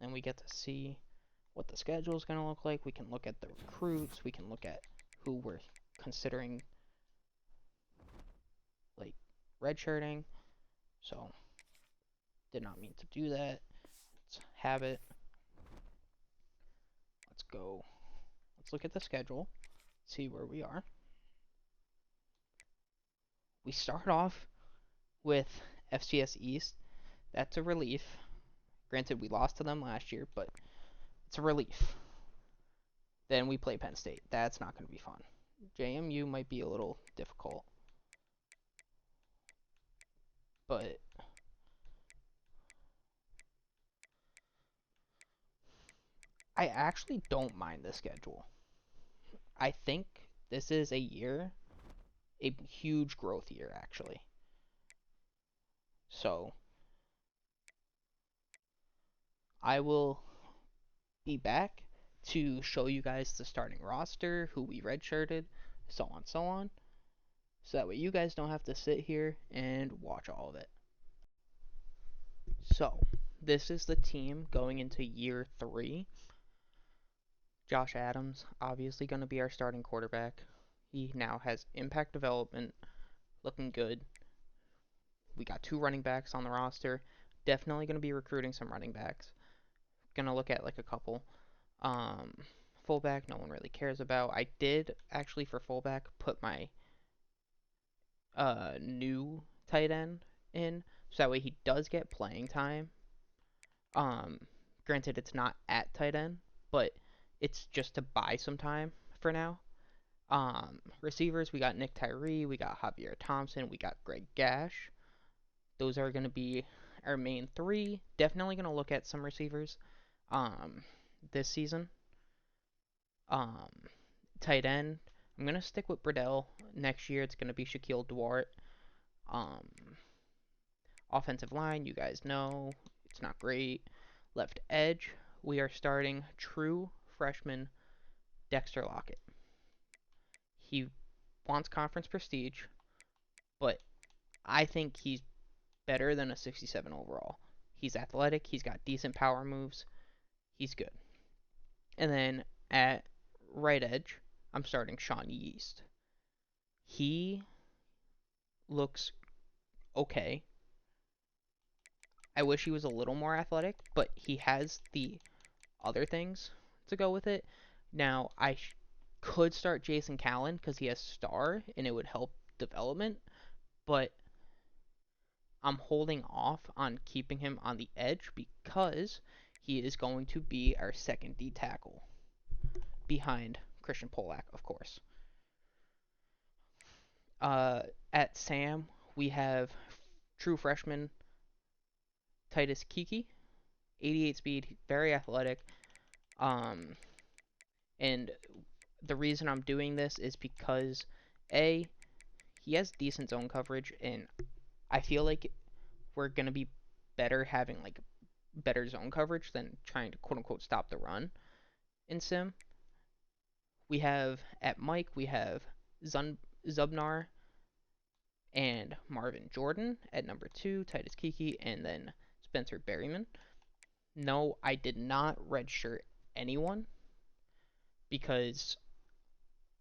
and we get to see what the schedule is going to look like. We can look at the recruits. We can look at who we're considering like redshirting. So did not mean to do that. Let's have it. Let's go. Let's look at the schedule. See where we are. We start off with FCS East. That's a relief. Granted, we lost to them last year, but it's a relief. Then we play Penn State. That's not going to be fun. JMU might be a little difficult, but I actually don't mind the schedule. I think this is a huge growth year, actually. So I will be back to show you guys the starting roster, who we redshirted, so on, so on. So that way you guys don't have to sit here and watch all of it. So, this is the team going into year 3. Josh Adams, obviously going to be our starting quarterback. He now has impact development, looking good. We got 2 running backs on the roster. Definitely going to be recruiting some running backs. Going to look at like a couple. Um, Fullback, no one really cares about. I did actually for fullback put my new tight end in, so that way he does get playing time. Um, Granted, it's not at tight end, but it's just to buy some time for now. Receivers, we got Nick Tyree, we got Javier Thompson, we got Greg Gash. Those are going to be our main 3. Definitely going to look at some receivers um, this season. Um, Tight end, I'm going to stick with Bradell. Next year, it's going to be Shaquille Duarte. Um, Offensive line, you guys know, it's not great. Left edge, we are starting true freshman Dexter Lockett. He wants conference prestige, but I think he's better than a 67 overall. He's athletic, he's got decent power moves, he's good. And then at right edge, I'm starting Sean Yeast. He looks okay. I wish he was a little more athletic, but he has the other things to go with it. Now, could start Jason Callan because he has star and it would help development, but I'm holding off on keeping him on the edge because he is going to be our second D tackle behind Christian Polak, of course. At Sam, we have true freshman Titus Kiki, 88 speed, very athletic. Um, and the reason I'm doing this is because A, he has decent zone coverage, and I feel like we're gonna be better having like better zone coverage than trying to quote unquote stop the run in Sim. We have at Mike we have Zubnar and Marvin Jordan at number 2, Titus Kiki, and then Spencer Berryman. No, I did not redshirt anyone because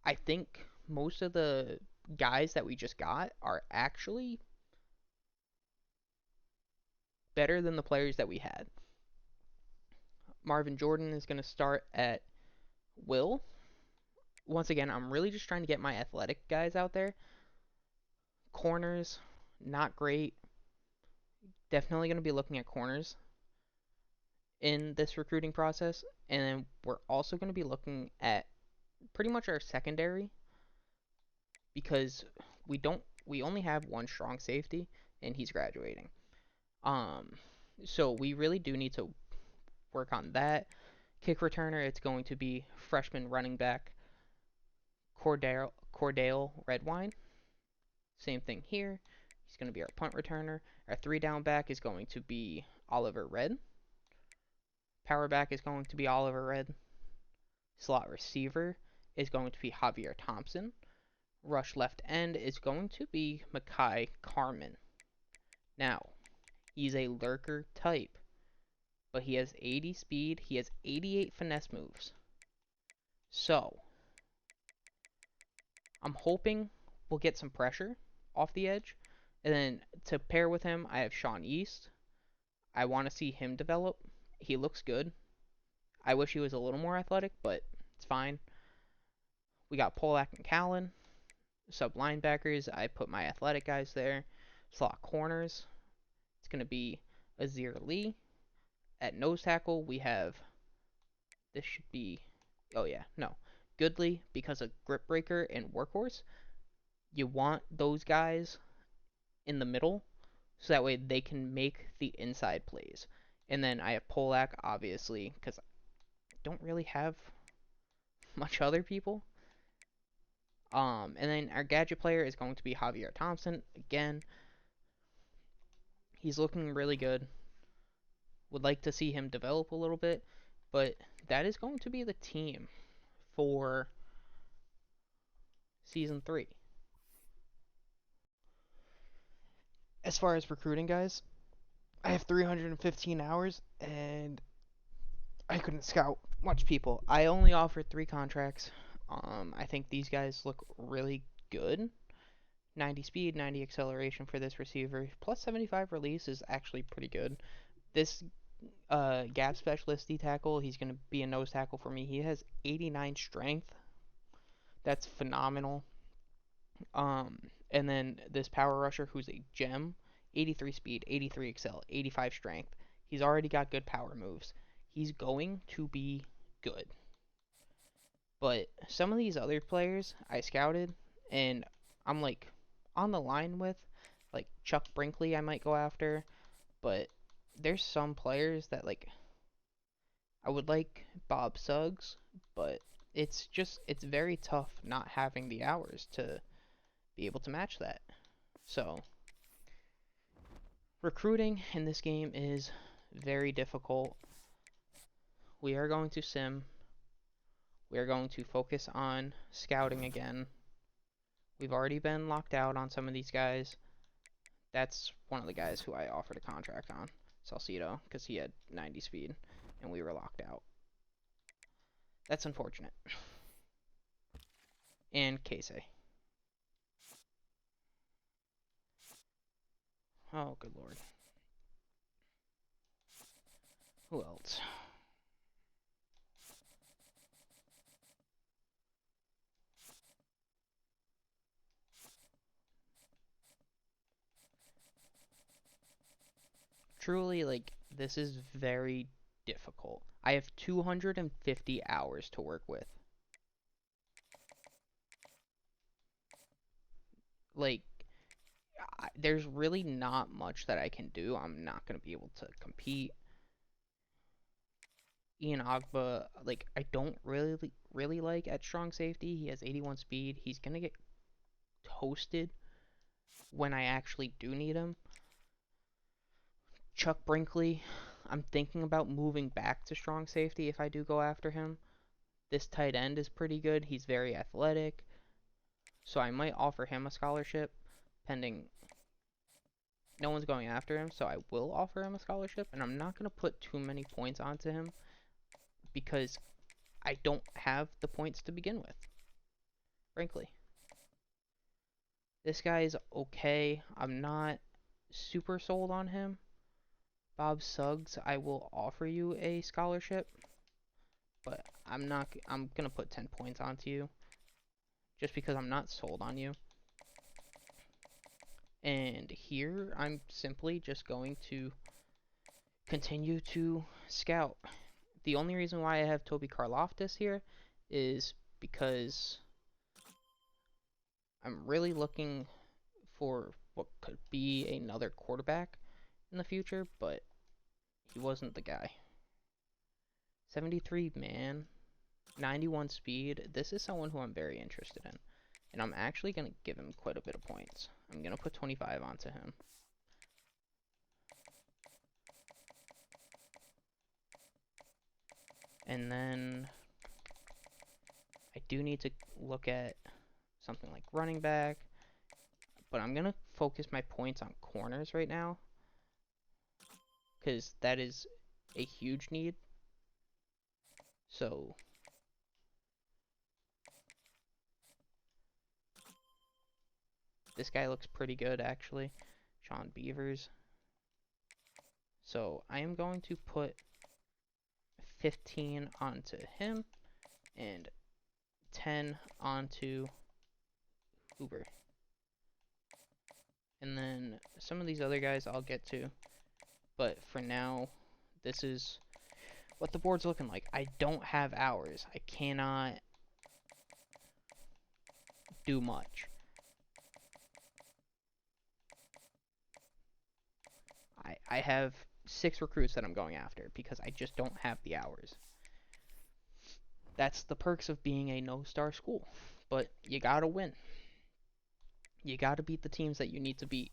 I think most of the guys that we just got are actually better than the players that we had. Marvin Jordan is going to start at Will. Once again, I'm really just trying to get my athletic guys out there. Corners, not great. Definitely going to be looking at corners in this recruiting process. And then we're also going to be looking at pretty much our secondary because we only have one strong safety and he's graduating. Um so we really do need to work on that. Kick returner, it's going to be freshman running back Cordale Redwine. Same thing here. He's going to be our punt returner. Our 3-down back is going to be Oliver Red. Power back is going to be Oliver Red. Slot receiver is going to be Javier Thompson. Rush left end is going to be Makai Carmen. Now, he's a lurker type. but he has 80 speed. He has 88 finesse moves. So, I'm hoping we'll get some pressure off the edge. And then to pair with him, I have Sean East. I want to see him develop. He looks good. I wish he was a little more athletic, but it's fine. We got Polak and Callan. Sub linebackers, I put my athletic guys there. Slot corners, it's going to be Azir Lee. At nose tackle, we have, this should be, oh yeah, no, Goodley, because of grip breaker and workhorse. You want those guys in the middle so that way they can make the inside plays. And then I have Polak, obviously, because I don't really have much other people. And then our gadget player is going to be Javier Thompson. Again, he's looking really good. Would like to see him develop a little bit, but that is going to be the team for Season 3. As far as recruiting, guys, I have 315 hours, and I couldn't scout much people. I only offered 3 contracts. I think these guys look really good. 90 speed, 90 acceleration for this receiver, plus 75 release is actually pretty good. This gap specialist D tackle, he's going to be a nose tackle for me. He has 89 strength. That's phenomenal. And then this power rusher who's a gem, 83 speed, 83 excel, 85 strength. He's already got good power moves. He's going to be good. But some of these other players I scouted and I'm like on the line with, like Chuck Brinkley I might go after, but there's some players that like I would like Bob Suggs, but it's very tough not having the hours to be able to match that. So, recruiting in this game is very difficult. We are going to sim. We are going to focus on scouting again. We've already been locked out on some of these guys. That's one of the guys who I offered a contract on, Salcido, because he had 90 speed, and we were locked out. That's unfortunate. And Casey. Oh, good lord. Who else? Truly, like, this is very difficult. I have 250 hours to work with. Like, there's really not much that I can do. I'm not going to be able to compete. Ian Ogba, like, I don't really like at strong safety. He has 81 speed. He's going to get toasted when I actually do need him. Chuck Brinkley, I'm thinking about moving back to strong safety if I do go after him. This tight end is pretty good. He's very athletic. So I might offer him a scholarship, pending no one's going after him, so I will offer him a scholarship, and I'm not going to put too many points onto him because I don't have the points to begin with, frankly. This guy is okay. I'm not super sold on him. Bob Suggs, I will offer you a scholarship, but I'm going to put 10 points onto you just because I'm not sold on you. And here, I'm simply just going to continue to scout. The only reason why I have Toby Karloftis here is because I'm really looking for what could be another quarterback in the future, but he wasn't the guy. 73 man, 91 speed. This is someone who I'm very interested in. And I'm actually going to give him quite a bit of points. I'm going to put 25 onto him. And then I do need to look at something like running back. But I'm going to focus my points on corners right now. Because that is a huge need. So this guy looks pretty good, actually. Sean Beavers. So I am going to put 15 onto him and 10 onto Uber. And then some of these other guys I'll get to. But for now, this is what the board's looking like. I don't have hours. I cannot do much. I have 6 recruits that I'm going after because I just don't have the hours. That's the perks of being a no-star school. But you gotta win. You gotta beat the teams that you need to beat.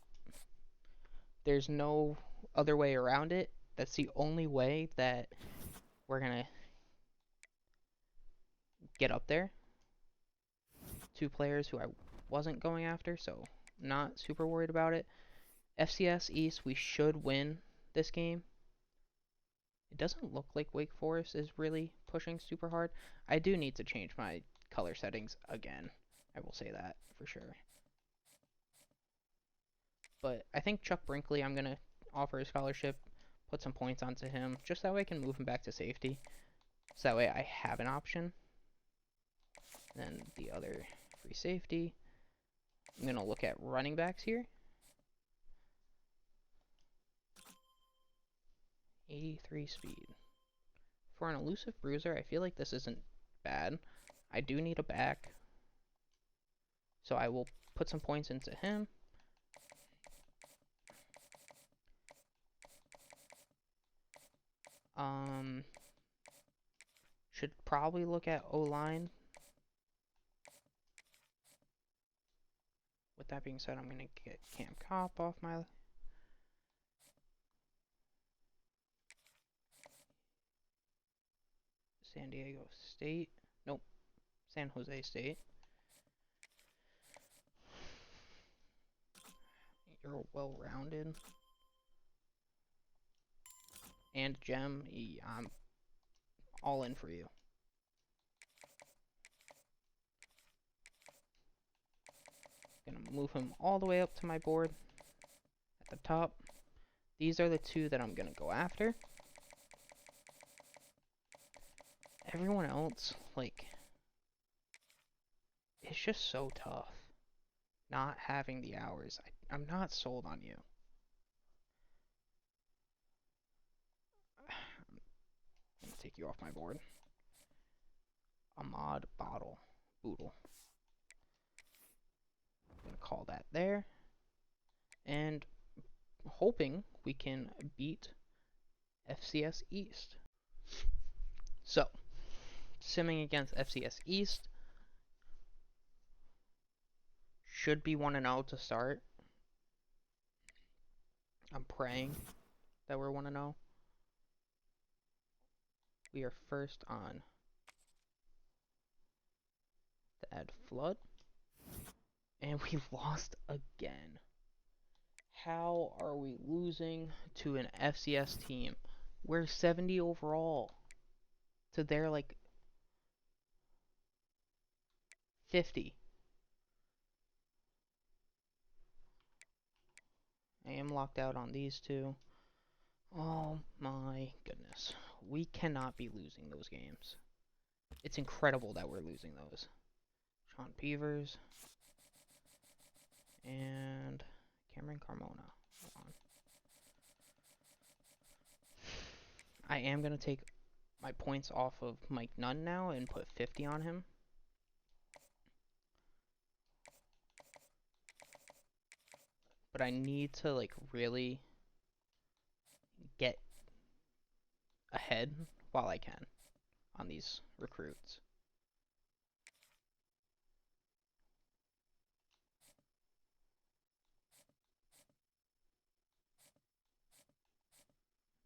There's no other way around it. That's the only way that we're gonna get up there. 2 players who I wasn't going after, so not super worried about it. FCS East, we should win this game. It doesn't look like Wake Forest is really pushing super hard. I do need to change my color settings again. I will say that for sure. But I think Chuck Brinkley, I'm going to offer a scholarship, put some points onto him, just that way I can move him back to safety. So that way I have an option. Then the other free safety. I'm going to look at running backs here. 83 speed. For an elusive bruiser, I feel like this isn't bad. I do need a back. So I will put some points into him. Should probably look at O-line. With that being said, I'm going to get Cam Cop off my... San Diego State. Nope. San Jose State. You're well-rounded. And Gem, I'm all in for you. Gonna move him all the way up to my board at the top. These are the 2 that I'm gonna go after. Everyone else, like, it's just so tough not having the hours. I'm not sold on you. I'm gonna take you off my board. Ahmad Boodle. I'm gonna call that there. And hoping we can beat FCS East. So, simming against FCS East. Should be 1-0 to start. I'm praying that we're 1-0. We are first on the Ed Flood. And we lost again. How are we losing to an FCS team? We're 70 overall. To their, like, 50. I am locked out on these 2. Oh my goodness. We cannot be losing those games. It's incredible that we're losing those. Sean Peavers. And Cameron Carmona. Hold on. I am going to take my points off of Mike Nunn now and put 50 on him. But I need to, like, really get ahead while I can on these recruits.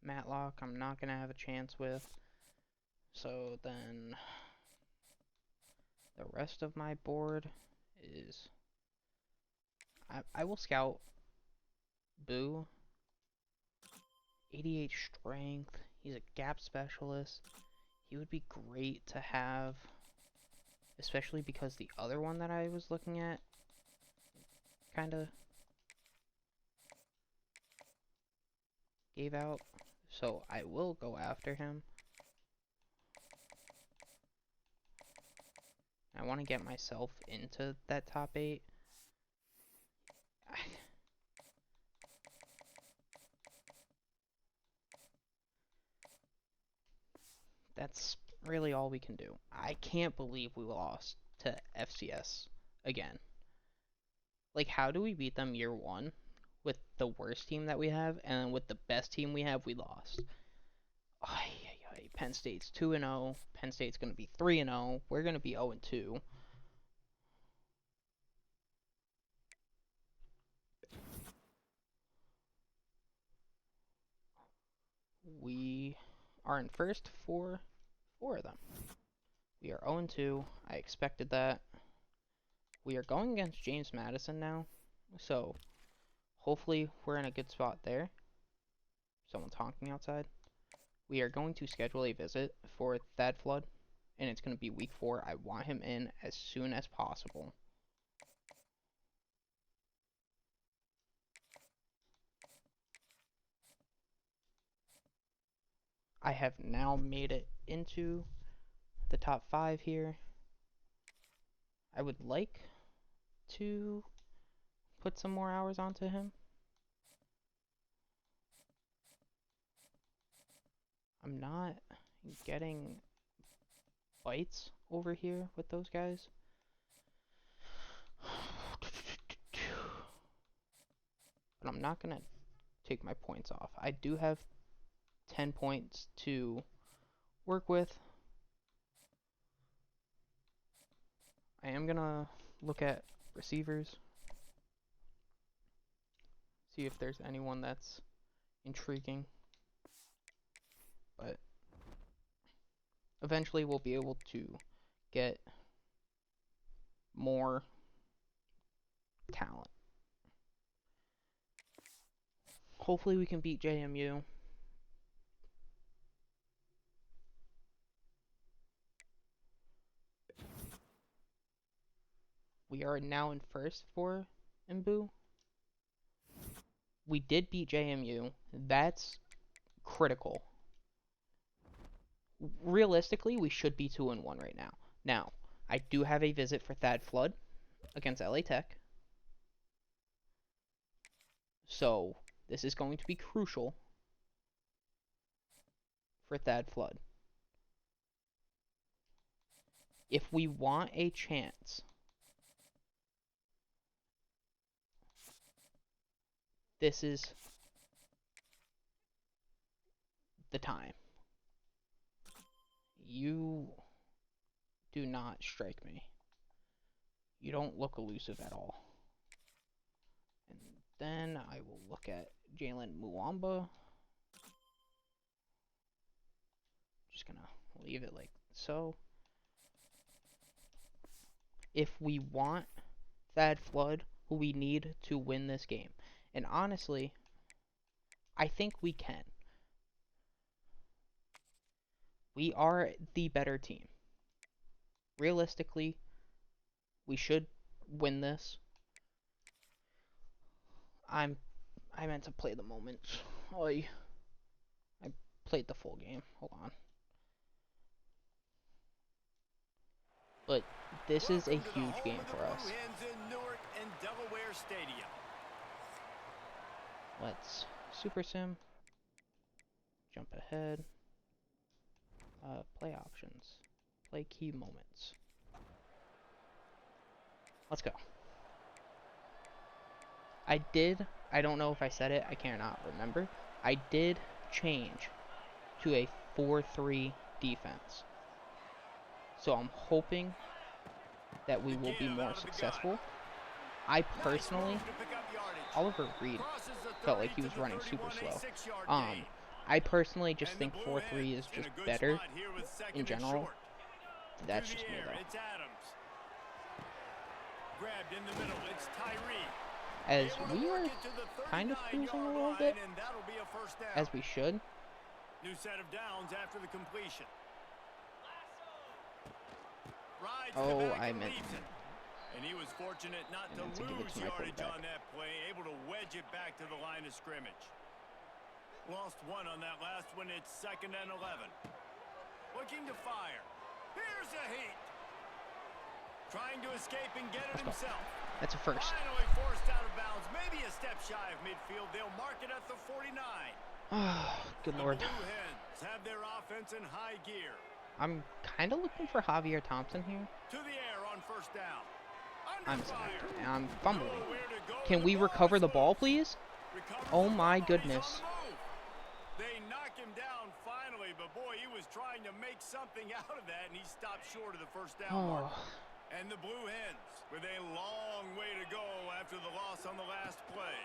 Matlock, I'm not going to have a chance with. So then the rest of my board is... I will scout Boo. 88 strength. He's a gap specialist. He would be great to have, especially because the other one that I was looking at kind of gave out. So I will go after him. I want to get myself into that top 8. That's really all we can do. I can't believe we lost to FCS again. Like, how do we beat them year 1 with the worst team that we have, and then with the best team we have, we lost? Penn State's 2-0. Penn State's going to be 3-0. We're going to be 0-2. We are in first for 4 of them. We are 0-2. I expected that. We are going against James Madison now, so hopefully we're in a good spot there. Someone's honking outside. We are going to schedule a visit for Thad Flood, and it's going to be week 4. I want him in as soon as possible. I have now made it into the top 5 here. I would like to put some more hours onto him. I'm not getting bites over here with those guys. But I'm not going to take my points off. I do have 10 points to work with. I am going to look at receivers. See if there's anyone that's intriguing. But eventually we'll be able to get more talent. Hopefully we can beat JMU. We are now in first for Mbu. We did beat JMU. That's critical. Realistically, we should be 2-1 right now. Now, I do have a visit for Thad Flood against LA Tech. So, this is going to be crucial for Thad Flood. If we want a chance, this is the time. You do not strike me. You don't look elusive at all. And then I will look at Jalen Muamba. Just gonna leave it like so. If we want Thad Flood, who we need to win this game, and honestly, I think we can. We are the better team. Realistically, we should win this. I meant to play the moment. I played the full game. Hold on. But this is a huge game for us. Let's Super Sim. Jump ahead. Play options. Play key moments. Let's go. I don't know if I said it, I cannot remember. I did change to a 4-3 defense. So I'm hoping that we will be more successful. I personally, Oliver Reed felt like he was running super slow. I personally just think 4-3 is just better in general. That's just me though. As we are kind of cruising a little bit, as we should. New set of downs after the completion. Rides Oh, the back I and meant. leaves it. And he was fortunate not to To give it lose to my yardage quarterback. on that play, able to wedge it back to the line of scrimmage. Lost one on that last one. It's 2nd and 11. Looking to fire. Here's a heat. Trying to escape and get it himself. That's a first. Finally forced out of bounds. Maybe a step shy of midfield. They'll mark it at the 49. Oh, good lord. The Blue Hens have their offense in high gear. I'm kind of looking for Javier Thompson here. To the air on 1st down. I'm Under fire. sacked, and I'm fumbling. Nowhere to go. Can we recover the ball, please? Recovers Oh the my ball. He's goodness. on the move. They knock him down finally, but boy, he was trying to make something out of that, and he stopped short of the 1st down mark. And the Blue Hens with a long way to go after the loss on the last play.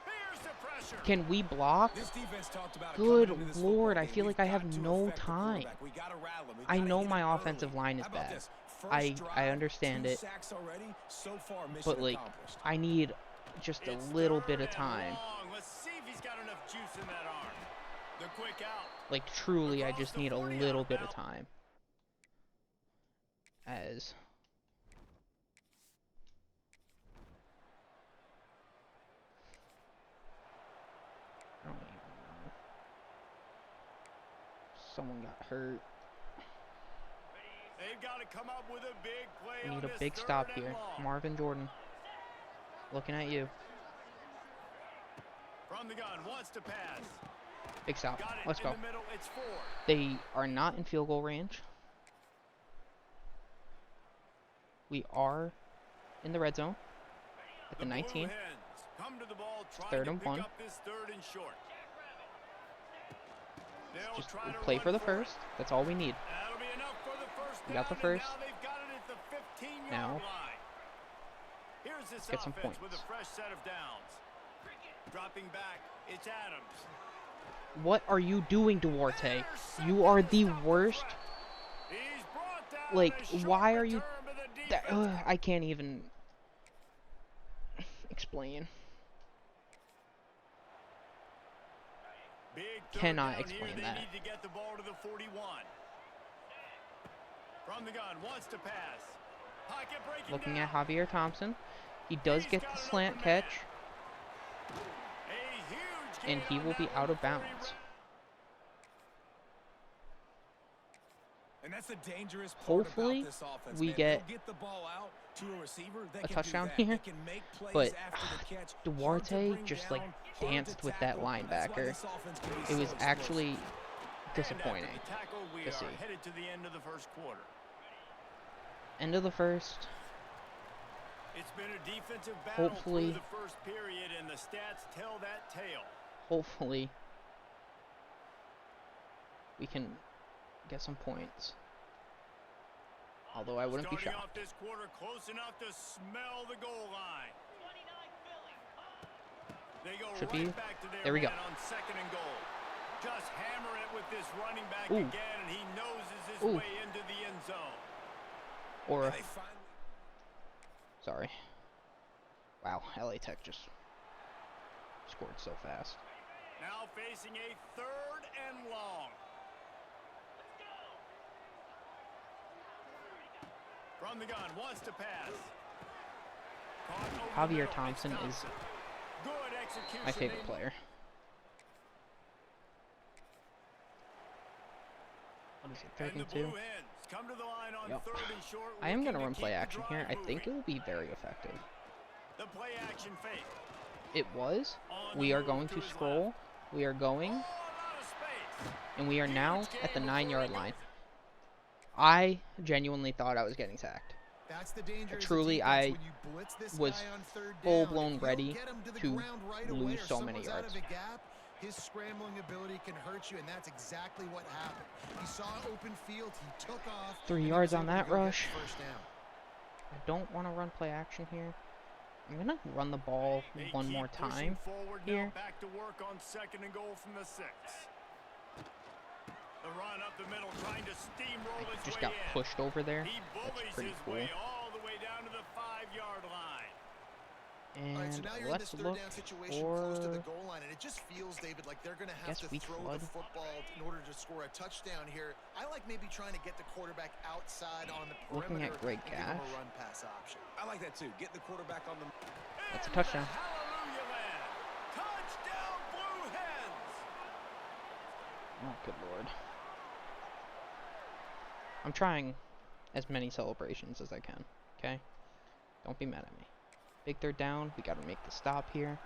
Here's the pressure. Can we block? This defense talked about Good coming into this lord, football I game. feel We've like I got have to no affect the time. quarterback. We gotta rattle him. We I gotta know hit my him offensive early. line is How about bad. this? First I drive, understand 2 it. sacks already. So far, mission But like, accomplished. I need just a It's little 3rd bit of and time. long. Let's see if he's got enough juice in that arm. The quick out. Like truly, I Across just the need a 40 little out bit of now. time. As I don't even know. Someone got hurt. They've got to come up with a big play. We on need a this big 3rd stop and here. long. Marvin Jordan. Looking at you. From the gun, wants to pass. Big stop. Got it Let's in go. the middle. It's 4. They are not in field goal range. We are in the red zone at the 19. Blue Hens come to the ball, trying 3rd to and pick 1. up this 3rd and short. They'll Just try to play run for the for it. first. That's all we need. That'll be enough for the 1st We down. got the And first. now they've got it at the 15-yard Now, line. Here's this get some offense with points. a fresh set of downs. Dropping back, it's Adams. What are you doing, Duarte? You are the worst. He's brought down. Like, A short why are you? return by the defense. I can't even explain. Big 3rd Cannot down explain here. that. They need to get the ball to the 41. From the gun, wants to pass. Pocket breaking Looking down. at Javier Thompson. He does He's get got the an slant open catch, A huge and gain he on will be that out one of before he bounds. And that's the dangerous part Hopefully, about this offense, we man. get They'll get the ball out to a receiver. They a can touchdown do that. here, They can make plays but after the catch. Hard to Duarte bring just down, like hard to danced with that tackle. That's why linebacker. this offense can be It so was explosive. actually disappointing And after the tackle, we to are see. headed to the end of the 1st quarter. End of the first. It's been a defensive battle Hopefully- through the 1st period, and the stats tell that tale. Hopefully, we can get some points. Although I wouldn't be Starting shocked. off this quarter, close enough to smell the goal line. They go Should right be. back to their There we go. man on 2nd and goal. Just hammer it with this running back Ooh. again, and he noses his Ooh. way into the end zone. Or, And they finally sorry. Wow, LA Tech just scored so fast. Now facing a 3rd and long. From the gun, wants to pass. Caught over the Javier middle, it's Thompson is Thompson. Good execution. my favorite player. What is it, And 3rd the and Blue 2? Hens come to the line on Yep. 3rd and short. I am going to looking run keep play the action here. drive I think it moving. will be very effective. The play action fake. It was. On We the are move going to to his scroll. left. We are going. Oh, a lot of space. And we are now Huge at the gain 9-yard before he line. goes. I genuinely thought I was getting sacked. That's the danger. Truly, as a defense, I when you blitz this was guy on 3rd down, full-blown if you don't ready get him to the to ground right lose away, or so many someone's out yards. of the gap, his scrambling ability can hurt you, and that's exactly what happened. He saw open field, he took off. 3 and he yards was on able to that go get the rush. 1st down. I don't want to run play action here. I'm going to run the ball They one keep more pushing time forward here. now, back to work on 2nd and goal from the 6. The run up the middle, trying to steamroll his Just way got in. pushed over there. He That's bullies pretty his cool. way all the way down to the 5-yard line. All right, so And now you're in let's this look 3rd down situation close to the for... goal line, and it just feels feels, David, like they're going to have Guess to weak throw flood. the football in order to score a touchdown here. I like maybe trying to get the quarterback outside on the Looking perimeter at Greg and give him Cash. a run pass option. I like that too. Get the quarterback on the... That's a touchdown. Hallelujah land. Touchdown, Blue Hens. Oh, good lord. I'm trying as many celebrations as I can, okay? Don't be mad at me. Big third down. We got to make the stop here.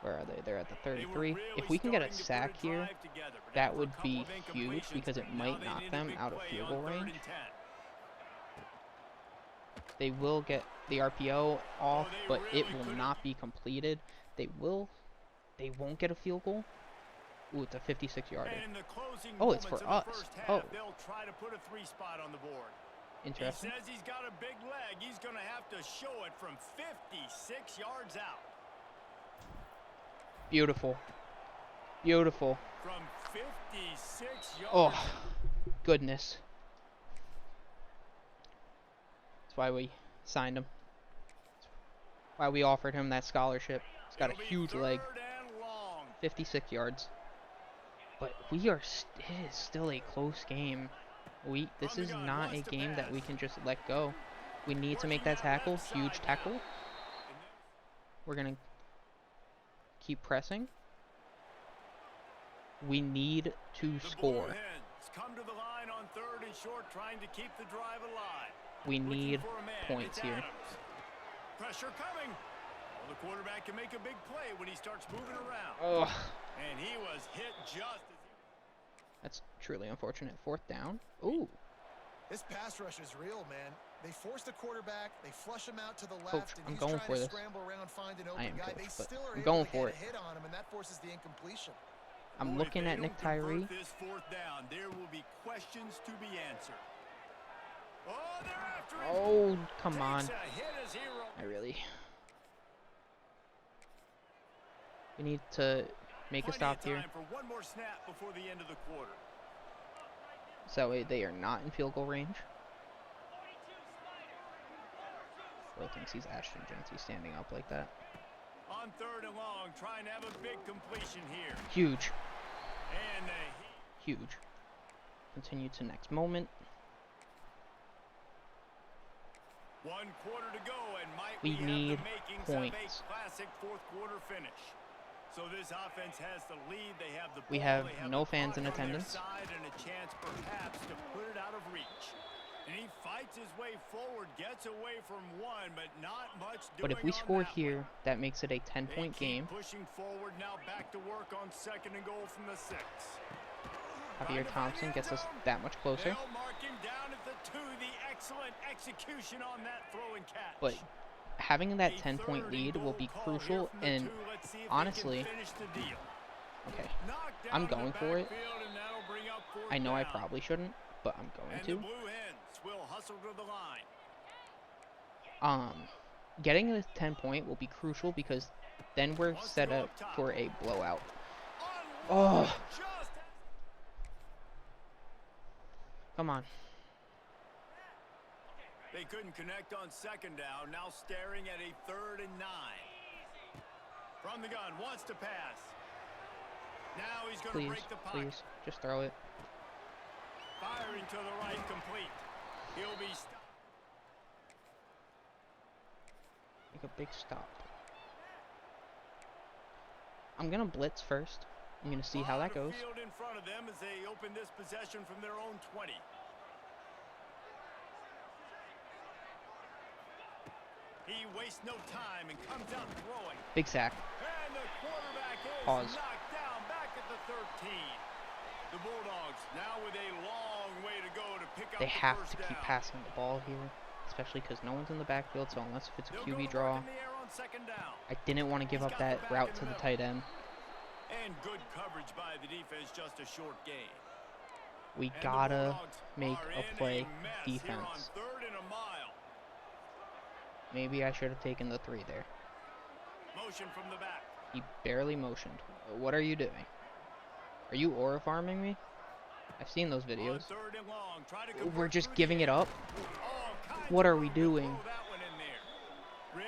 Where are they? They're at the 33. If we can get a sack here, that would be huge because it might knock them out of field goal range. They will get the RPO off, but it will not be completed. They won't get a field goal. Ooh, it's a 56-yarder. Oh, it's for us. Oh. They'll try to put a 3-spot on the board. Interesting. He says he's got a big leg. He's going to have to show it from 56 yards out. Beautiful. Beautiful. From 56 yards. Oh, goodness. That's why we signed him. That's why we offered him that scholarship. He's got a huge leg. 56 yards. But it is still a close game. This is not a game that we can just let go. We need to make that tackle. Huge tackle. We're going to keep pressing. We need to score. Come to the line on 3rd and short, trying to keep the drive alive. We need points here. Pressure coming. Well, the quarterback can make a big play when he starts moving around. Oh. And he was hit just as That's truly unfortunate. 4th down. Ooh. This pass rush is real, man. They force the quarterback, they flush him out to the left, Coach, and I'm he's going trying for to this. scramble around, find an open I am guy. coach, They but still are I'm able going to for get it. a hit on him, and that forces the incompletion. I'm looking at Nick Tyree. This 4th down, there will be questions to be answered. Oh, they're after him. Oh, come on. Takes a hit as he We need to make a stop here. For one more snap before the end of the quarter. So they are not in field goal range. Bro thinks he's Ashton Jensey standing up like that. On 3rd and long, trying to have a big completion here. Huge. And Huge. Continue to next moment. 1 quarter to go, and We need have the makings points. of a classic 4th quarter finish. So this offense has the lead. They have the ball. We have They no the fans in clock on their attendance. side and a chance perhaps to put it out of reach. And he fights his way forward, gets away from one, but not much doing. But if we on score that here, one. that makes it a They 10-point keep game. pushing forward now, back to work on 2nd and goal from the 6. Javier Thompson gets us that much closer. They'll mark him down at the 2. The excellent execution on that throw and catch. But having that 10-point lead will be crucial, and honestly, okay, I'm going for it. I know I probably shouldn't, but I'm going to. Will hustle to the line. Getting the 10-point will be crucial because then we're set up for a blowout. Oh, come on. They couldn't connect on 2nd down. Now staring at a 3rd and 9. From the gun, wants to pass. Now he's going to break the pocket. Please, just throw it. Firing to the right, complete. He'll be stopped. Make a big stop. I'm gonna blitz first. I'm gonna see how that goes. Field in front of them as they open this possession from their own 20. He wastes no time and comes out throwing. Big sack. And the quarterback is Pause. knocked down back at the 13. The Bulldogs now with a long way to go to pick up They the have first to keep down. passing the ball here, especially because no one's in the backfield, so unless if it's a They'll go QB to work draw, in the air on 2nd down. I didn't want to give up that route to the tight end. And good coverage by the defense, just a short gain. We And the gotta Bulldogs make are a in play mess here on defense. 3rd and a mile. Maybe I should have taken the 3 there. Motion from the back. He barely motioned. What are you doing? Are you aura farming me? I've seen those videos. On 3rd and long, try to We're convert just through giving the it air. up. All kinds What of are we room to doing? throw that one in there.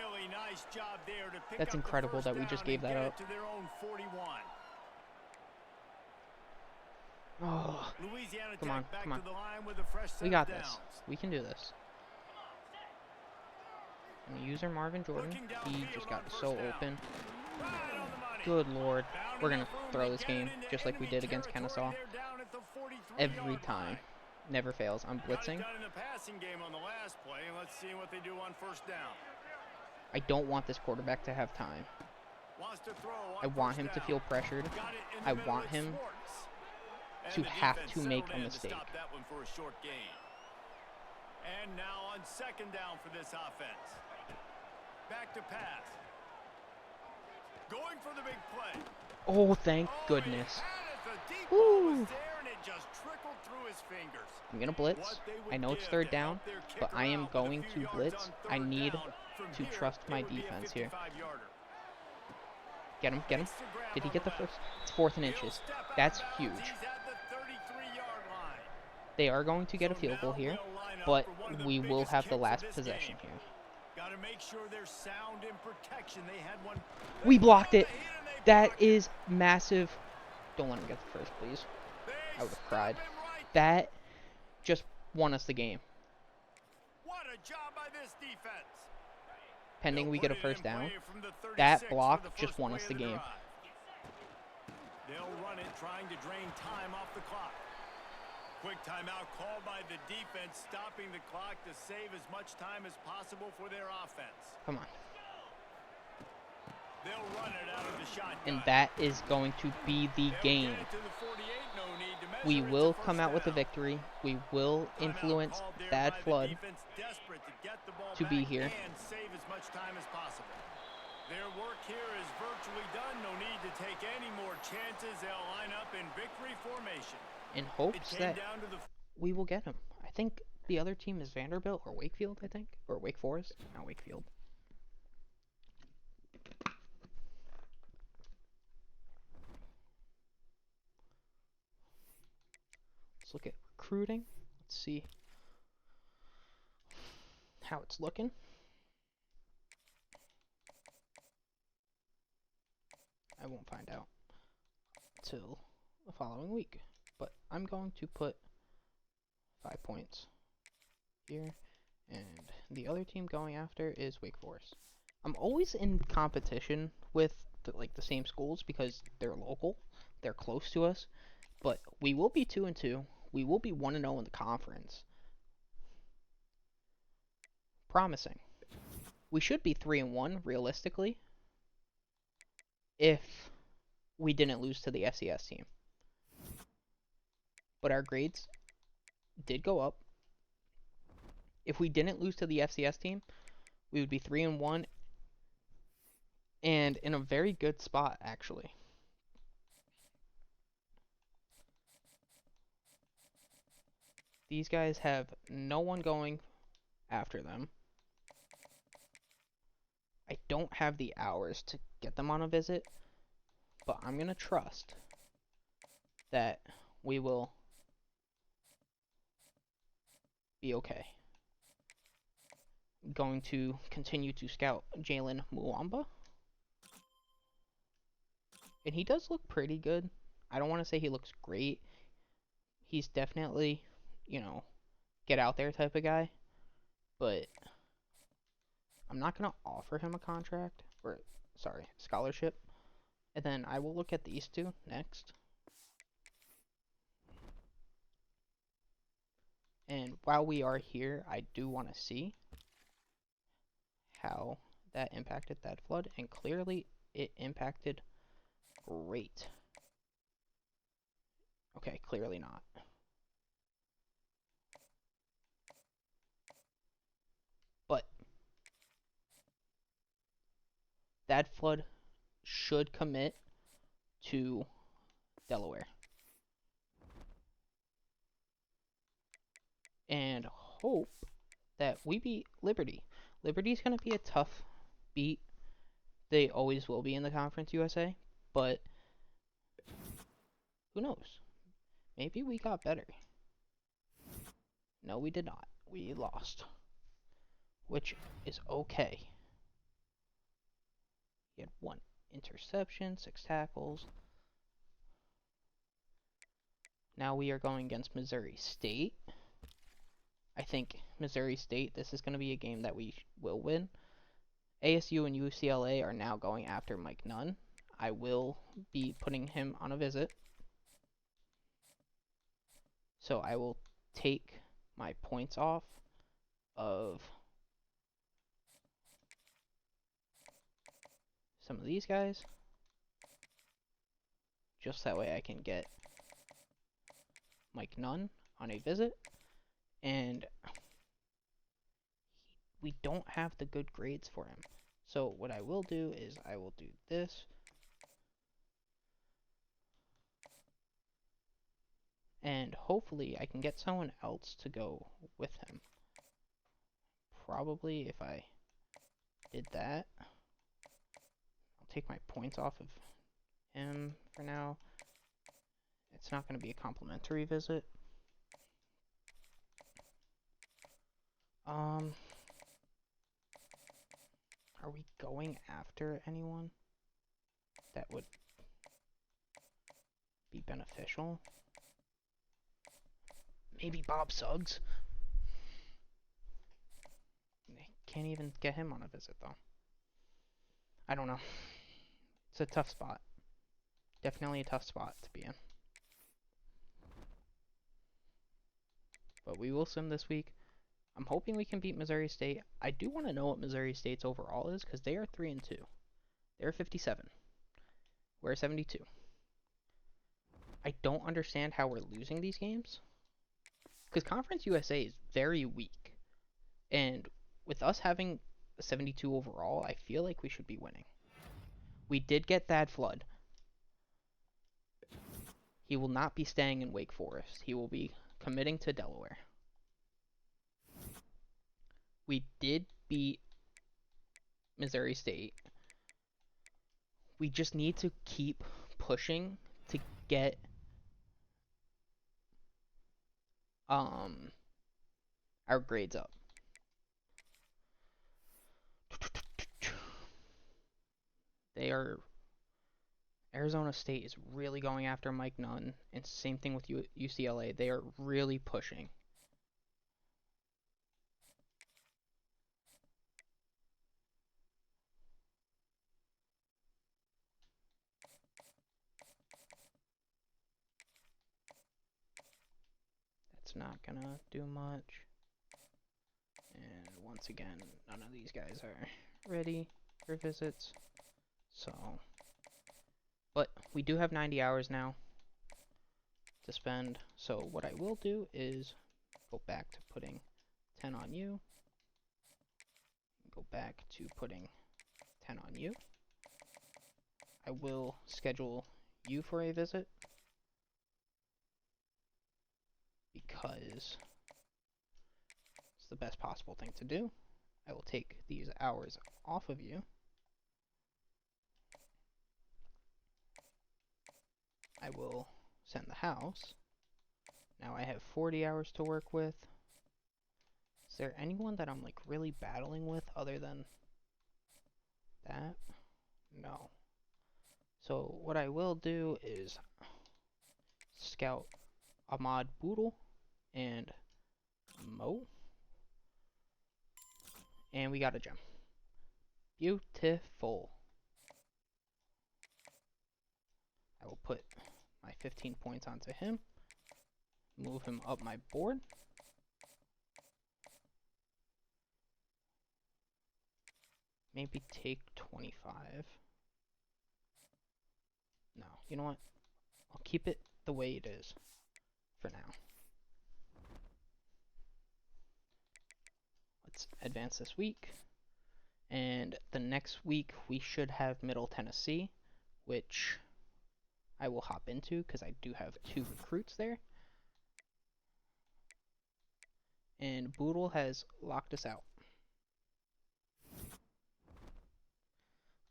Really nice job there to pick That's up the incredible first that we down just gave and that get up. it to their own 41. Oh, Louisiana come on, Tech back come on. to the line with a fresh set We of got downs. this. We can do this. And user Marvin Jordan, Looking he downfield just on got first so down. open. Right on the money. Good lord. Found We're going enough to room throw to this get game it into just like we enemy did against territory. Kennesaw. They're down at the 43 Every yard time. line. Never fails. I'm Got it blitzing. done in the passing game on the last play, and let's see what they do on first down. I don't want this quarterback to have time. Wants to throw on I want first him to down. feel pressured. Got it in the I middle, want it's him Swartz. And to the have defense to make settled a in mistake. To stop that one for a short gain. And now on second down for this offense. Back to pass. Going for the big play. Oh, thank Oh, goodness. he had it. The deep Woo. ball was there, and it just trickled through his fingers. I'm going to blitz. What they would I know it's give third to down, help their but kicker I am out with a going few to yards blitz. on I third need down. From to here, trust it my would be a defense here. 55-yarder. Get him, get him. Makes the grab Did he on get the the first? left. It's 4th and He'll inches. step out That's of bounds. huge. He's at the 33-yard line. They are going to get a So field goal now here, we'll line up but for one of the we will biggest have the kicks of last this possession game. here. Got to make sure they're sound in protection. They had one. We blocked it. They hit and they That blocked it. is massive. Don't let him get the first, please. They I would have stop cried. him right That just won us the game. What a job by this defense. Pending They'll we put get a it first in down. play from the 36 That for block the just first won play us of the game. drive. They'll run it, trying to drain time off the clock. Quick timeout called by the defense, stopping the clock to save as much time as possible for their offense. Come on. They'll run it out of the shotgun. And that is going to be the They'll game. get it to the 48, no need to measure We it to will first come out with a down. victory. We will Timeout influence called there Thad by the Flood defense, desperate to get the ball to be back here. and save as much time as possible. Their work here is virtually done. No need to take any more chances. They'll line up in victory formation. in It hopes came that down to the we will get him. I think the other team is Vanderbilt or Wakefield, I think. Or Wake Forest. Not Wakefield. Let's look at recruiting. Let's see how it's looking. I won't find out till the following week. But I'm going to put 5 points here. And the other team going after is Wake Forest. I'm always in competition with the same schools because they're local. They're close to us. But we will be 2-2. We will be 1-0 in the conference. Promising. We should be 3-1 realistically if we didn't lose to the FCS team. But our grades did go up. If we didn't lose to the FCS team, we would be 3-1 and in a very good spot actually. These guys have no one going after them. I don't have the hours to get them on a visit, but I'm going to trust that we will be okay. I'm going to continue to scout Jalen Muamba. And he does look pretty good. I don't want to say he looks great. He's definitely, get out there type of guy. But I'm not going to offer him a contract, scholarship. And then I will look at these two next. And while we are here, I do want to see how that impacted that flood. And clearly it impacted great. Okay, clearly not. But that flood should commit to Delaware. And hope that we beat Liberty. Liberty's going to be a tough beat. They always will be in the Conference USA. But who knows? Maybe we got better. No, we did not. We lost. Which is okay. He had 1 interception, 6 tackles. Now we are going against Missouri State. I think Missouri State, this is going to be a game that we will win. ASU and UCLA are now going after Mike Nunn. I will be putting him on a visit. So I will take my points off of some of these guys. Just that way I can get Mike Nunn on a visit. And we don't have the good grades for him. So what I will do is I will do this. And hopefully I can get someone else to go with him. Probably if I did that, I'll take my points off of him for now. It's not going to be a complimentary visit. Are we going after anyone that would be beneficial? Maybe Bob Suggs. Can't even get him on a visit, though. I don't know. It's a tough spot. Definitely a tough spot to be in. But we will sim this week. I'm hoping we can beat Missouri State. I do want to know what Missouri State's overall is, because they are 3-2. They're 57. We're 72. I don't understand how we're losing these games. Because Conference USA is very weak. And with us having a 72 overall, I feel like we should be winning. We did get Thad Flood. He will not be staying in Wake Forest. He will be committing to Delaware. We did beat Missouri State. We just need to keep pushing to get our grades up. Arizona State is really going after Mike Nunn, and same thing with UCLA. They are really pushing. That's not gonna do much. And once again, none of these guys are ready for visits. So, but we do have 90 hours now to spend. So what I will do is go back to putting 10 on you. Go back to putting 10 on you. I will schedule you for a visit because it's the best possible thing to do. I will take these hours off of you. I will send the house. Now I have 40 hours to work with. Is there anyone that I'm like really battling with other than that? No. So what I will do is scout Ahmad Boodle and Mo. And we got a gem. Beautiful. I will put my 15 points onto him. Move him up my board. Maybe take 25. No, you know what? I'll keep it the way it is for now. Let's advance this week. And the next week we should have Middle Tennessee, which I will hop into because I do have 2 recruits there. And Boodle has locked us out.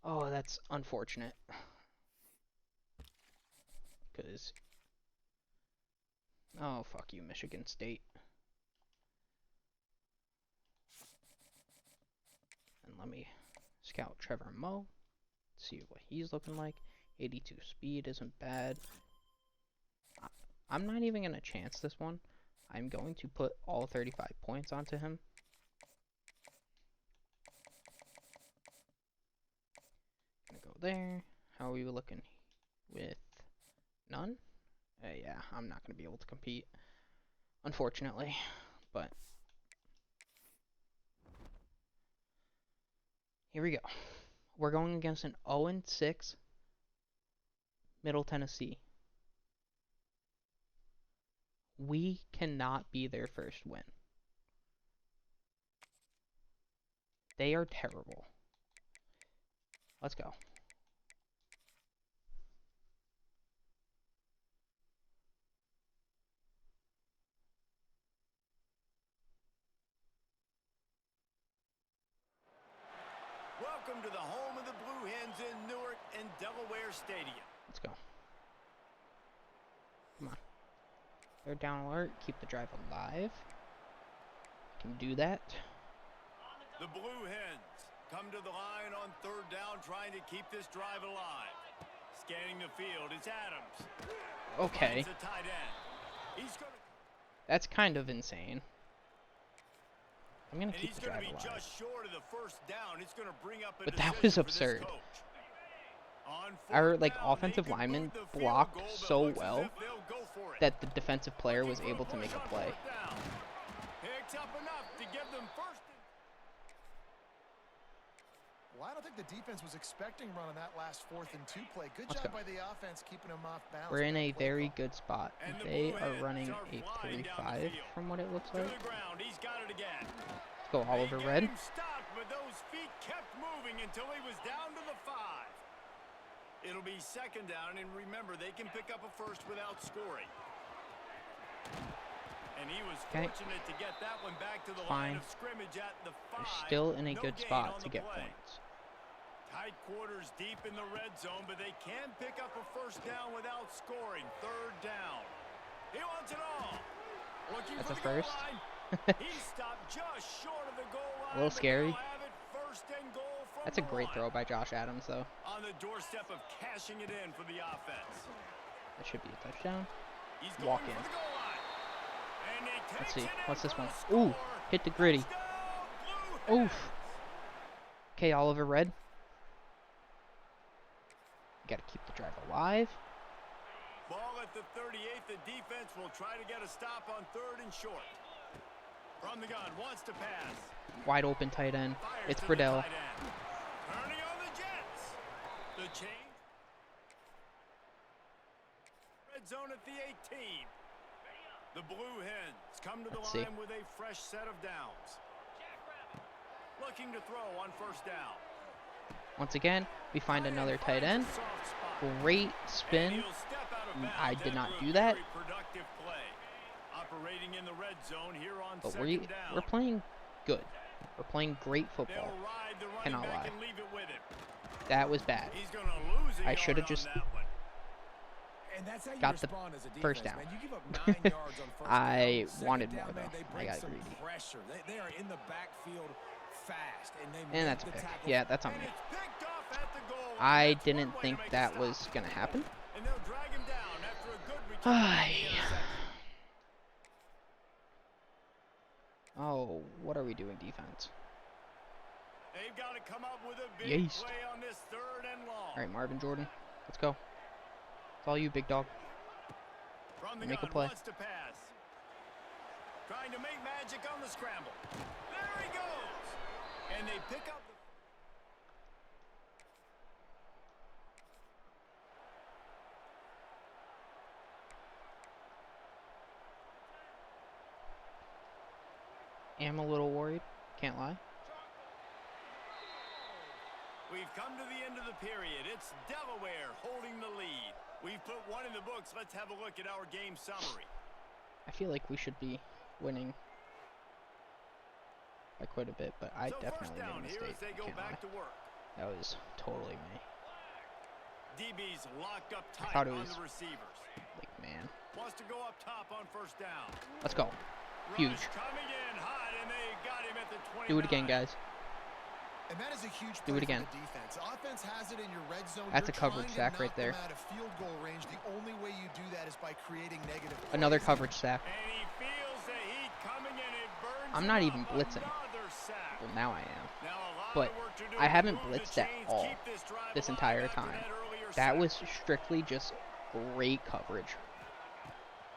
Oh, that's unfortunate. Because... oh, fuck you, Michigan State. And let me scout Trevor Moe. See what he's looking like. 82 speed isn't bad. I'm not even going to chance this one. I'm going to put all 35 points onto him. Gonna go there. How are we looking with none? Yeah, I'm not going to be able to compete, unfortunately. But here we go. We're going against an 0-6 Middle Tennessee. We cannot be their first win. They are terrible. Let's go. Welcome to the home of the Blue Hens in Newark and Delaware Stadium. Let's go. Come on. They're down alert. Keep the drive alive. Can do that. The Blue Hens come to the line on third down, trying to keep this drive alive. Scanning the field, it's Adams. Okay. It's a tight end. He's gonna... That's kind of insane. I'm going to And keep he's the going drive to be alive. just short of the first down. It's going to bring up a But that decision was for this absurd. coach. On Our fourth down, offensive they can lineman boot the field blocked goal, but so looks as well if they'll go for it. that the defensive player was Looking for able to make push a on play. fourth down. Picks up enough to give them first. Well, I don't think the defense was expecting running that last 4th and 2 play. Good Let's job go. by the offense keeping them off balance. We're in with a that play very call. good spot. And the They Blue are Hens running are a flying down the 3-5 field. from what it looks To like. the ground, he's got it again. Let's go Oliver They Red. get him stopped, but those feet kept moving until he was down to the 5. It'll be second down, and remember, they can pick up a first without scoring. And he was fortunate to get that one back to the line of scrimmage at the 5. They're still in a No good gain spot on to the get play. points. Tight quarters deep in the red zone, but they can pick up a first down without scoring. Third down. He wants it all. Looking That's for a the goal first. line. He stopped just short of the goal line. A little but scary. they'll have it first and goal from That's a the great line. throw by Josh Adams, though. On the doorstep of cashing it in for the offense. That should be a touchdown. He's Walk going in. for the goal line. And he Let's takes see. it in What's this for one? the Ooh, score. hit the gritty. Touchdown, Blue Oof. Hens. Okay, Oliver Red. Gotta keep the drive alive. Ball at the 38. The defense will try to get a stop on third and short. From the gun, wants to pass. Wide open tight end. Fires It's to the Burdell. tight end. Turning on the Jets. The change. Red zone at the 18. The Blue Hens come to the Let's see. line with a fresh set of downs. Looking to throw on first down. Once again, we find another tight end. Soft spot. Great And spin. he'll step out of bounds I did not after a do that. very productive play. Operating in the red zone here on But second down. we're playing good. We're playing great They'll football. ride the running Cannot back lie. and leave it with him. That was bad. He's going to lose a I should have yard just on that one. And that's how you got the respond as a defense, first down. Man. You give up 9 yards on first I down. Second wanted down, more, man, though. they I bring got some greedy. pressure. They are in the backfield fast, and they And make that's a the pick. tackle. Yeah, that's on And me. it's picked off at the goal line. I That's didn't one way think to make a that stop. was going to happen. And they'll drag him down after a good return. on the Ay. interception. Oh, what are we doing, defense? They've got to come up with a big Yeast. play on this third and long. All right, Marvin Jordan. Let's go. It's all you, big dog. From the Make a gun, play. wants to pass. Trying to make magic on the scramble. There he goes. And they pick up the... Am a little worried. Can't lie. We've come to the end of the period. It's Delaware holding the lead. We've put one in the books. Let's have a look at our game summary. I feel like we should be winning by quite a bit, but I So first definitely down made a here mistake. as they go Can't lie. back to work. That was totally me. DB's locked up tight thought it on was- the receivers. Like, man. Wants to go up top on first down. Let's go. Huge. Rush coming in hot, and they got him at the 29. Do it again, guys. And that is a huge Do play it again. for the defense. Offense has it in your red zone. That's You're a coverage trying to sack right knock them there. out of field goal range. The only way you do that is by creating negative plays. Another coverage sack. And he feels the heat coming and it burns I'm him not up. even blitzing. Another sack. Well, now I am. Now a lot But of work to do I to haven't move the blitzed at chains, all keep this drive this alive entire after time. that earlier That sack. was strictly just great coverage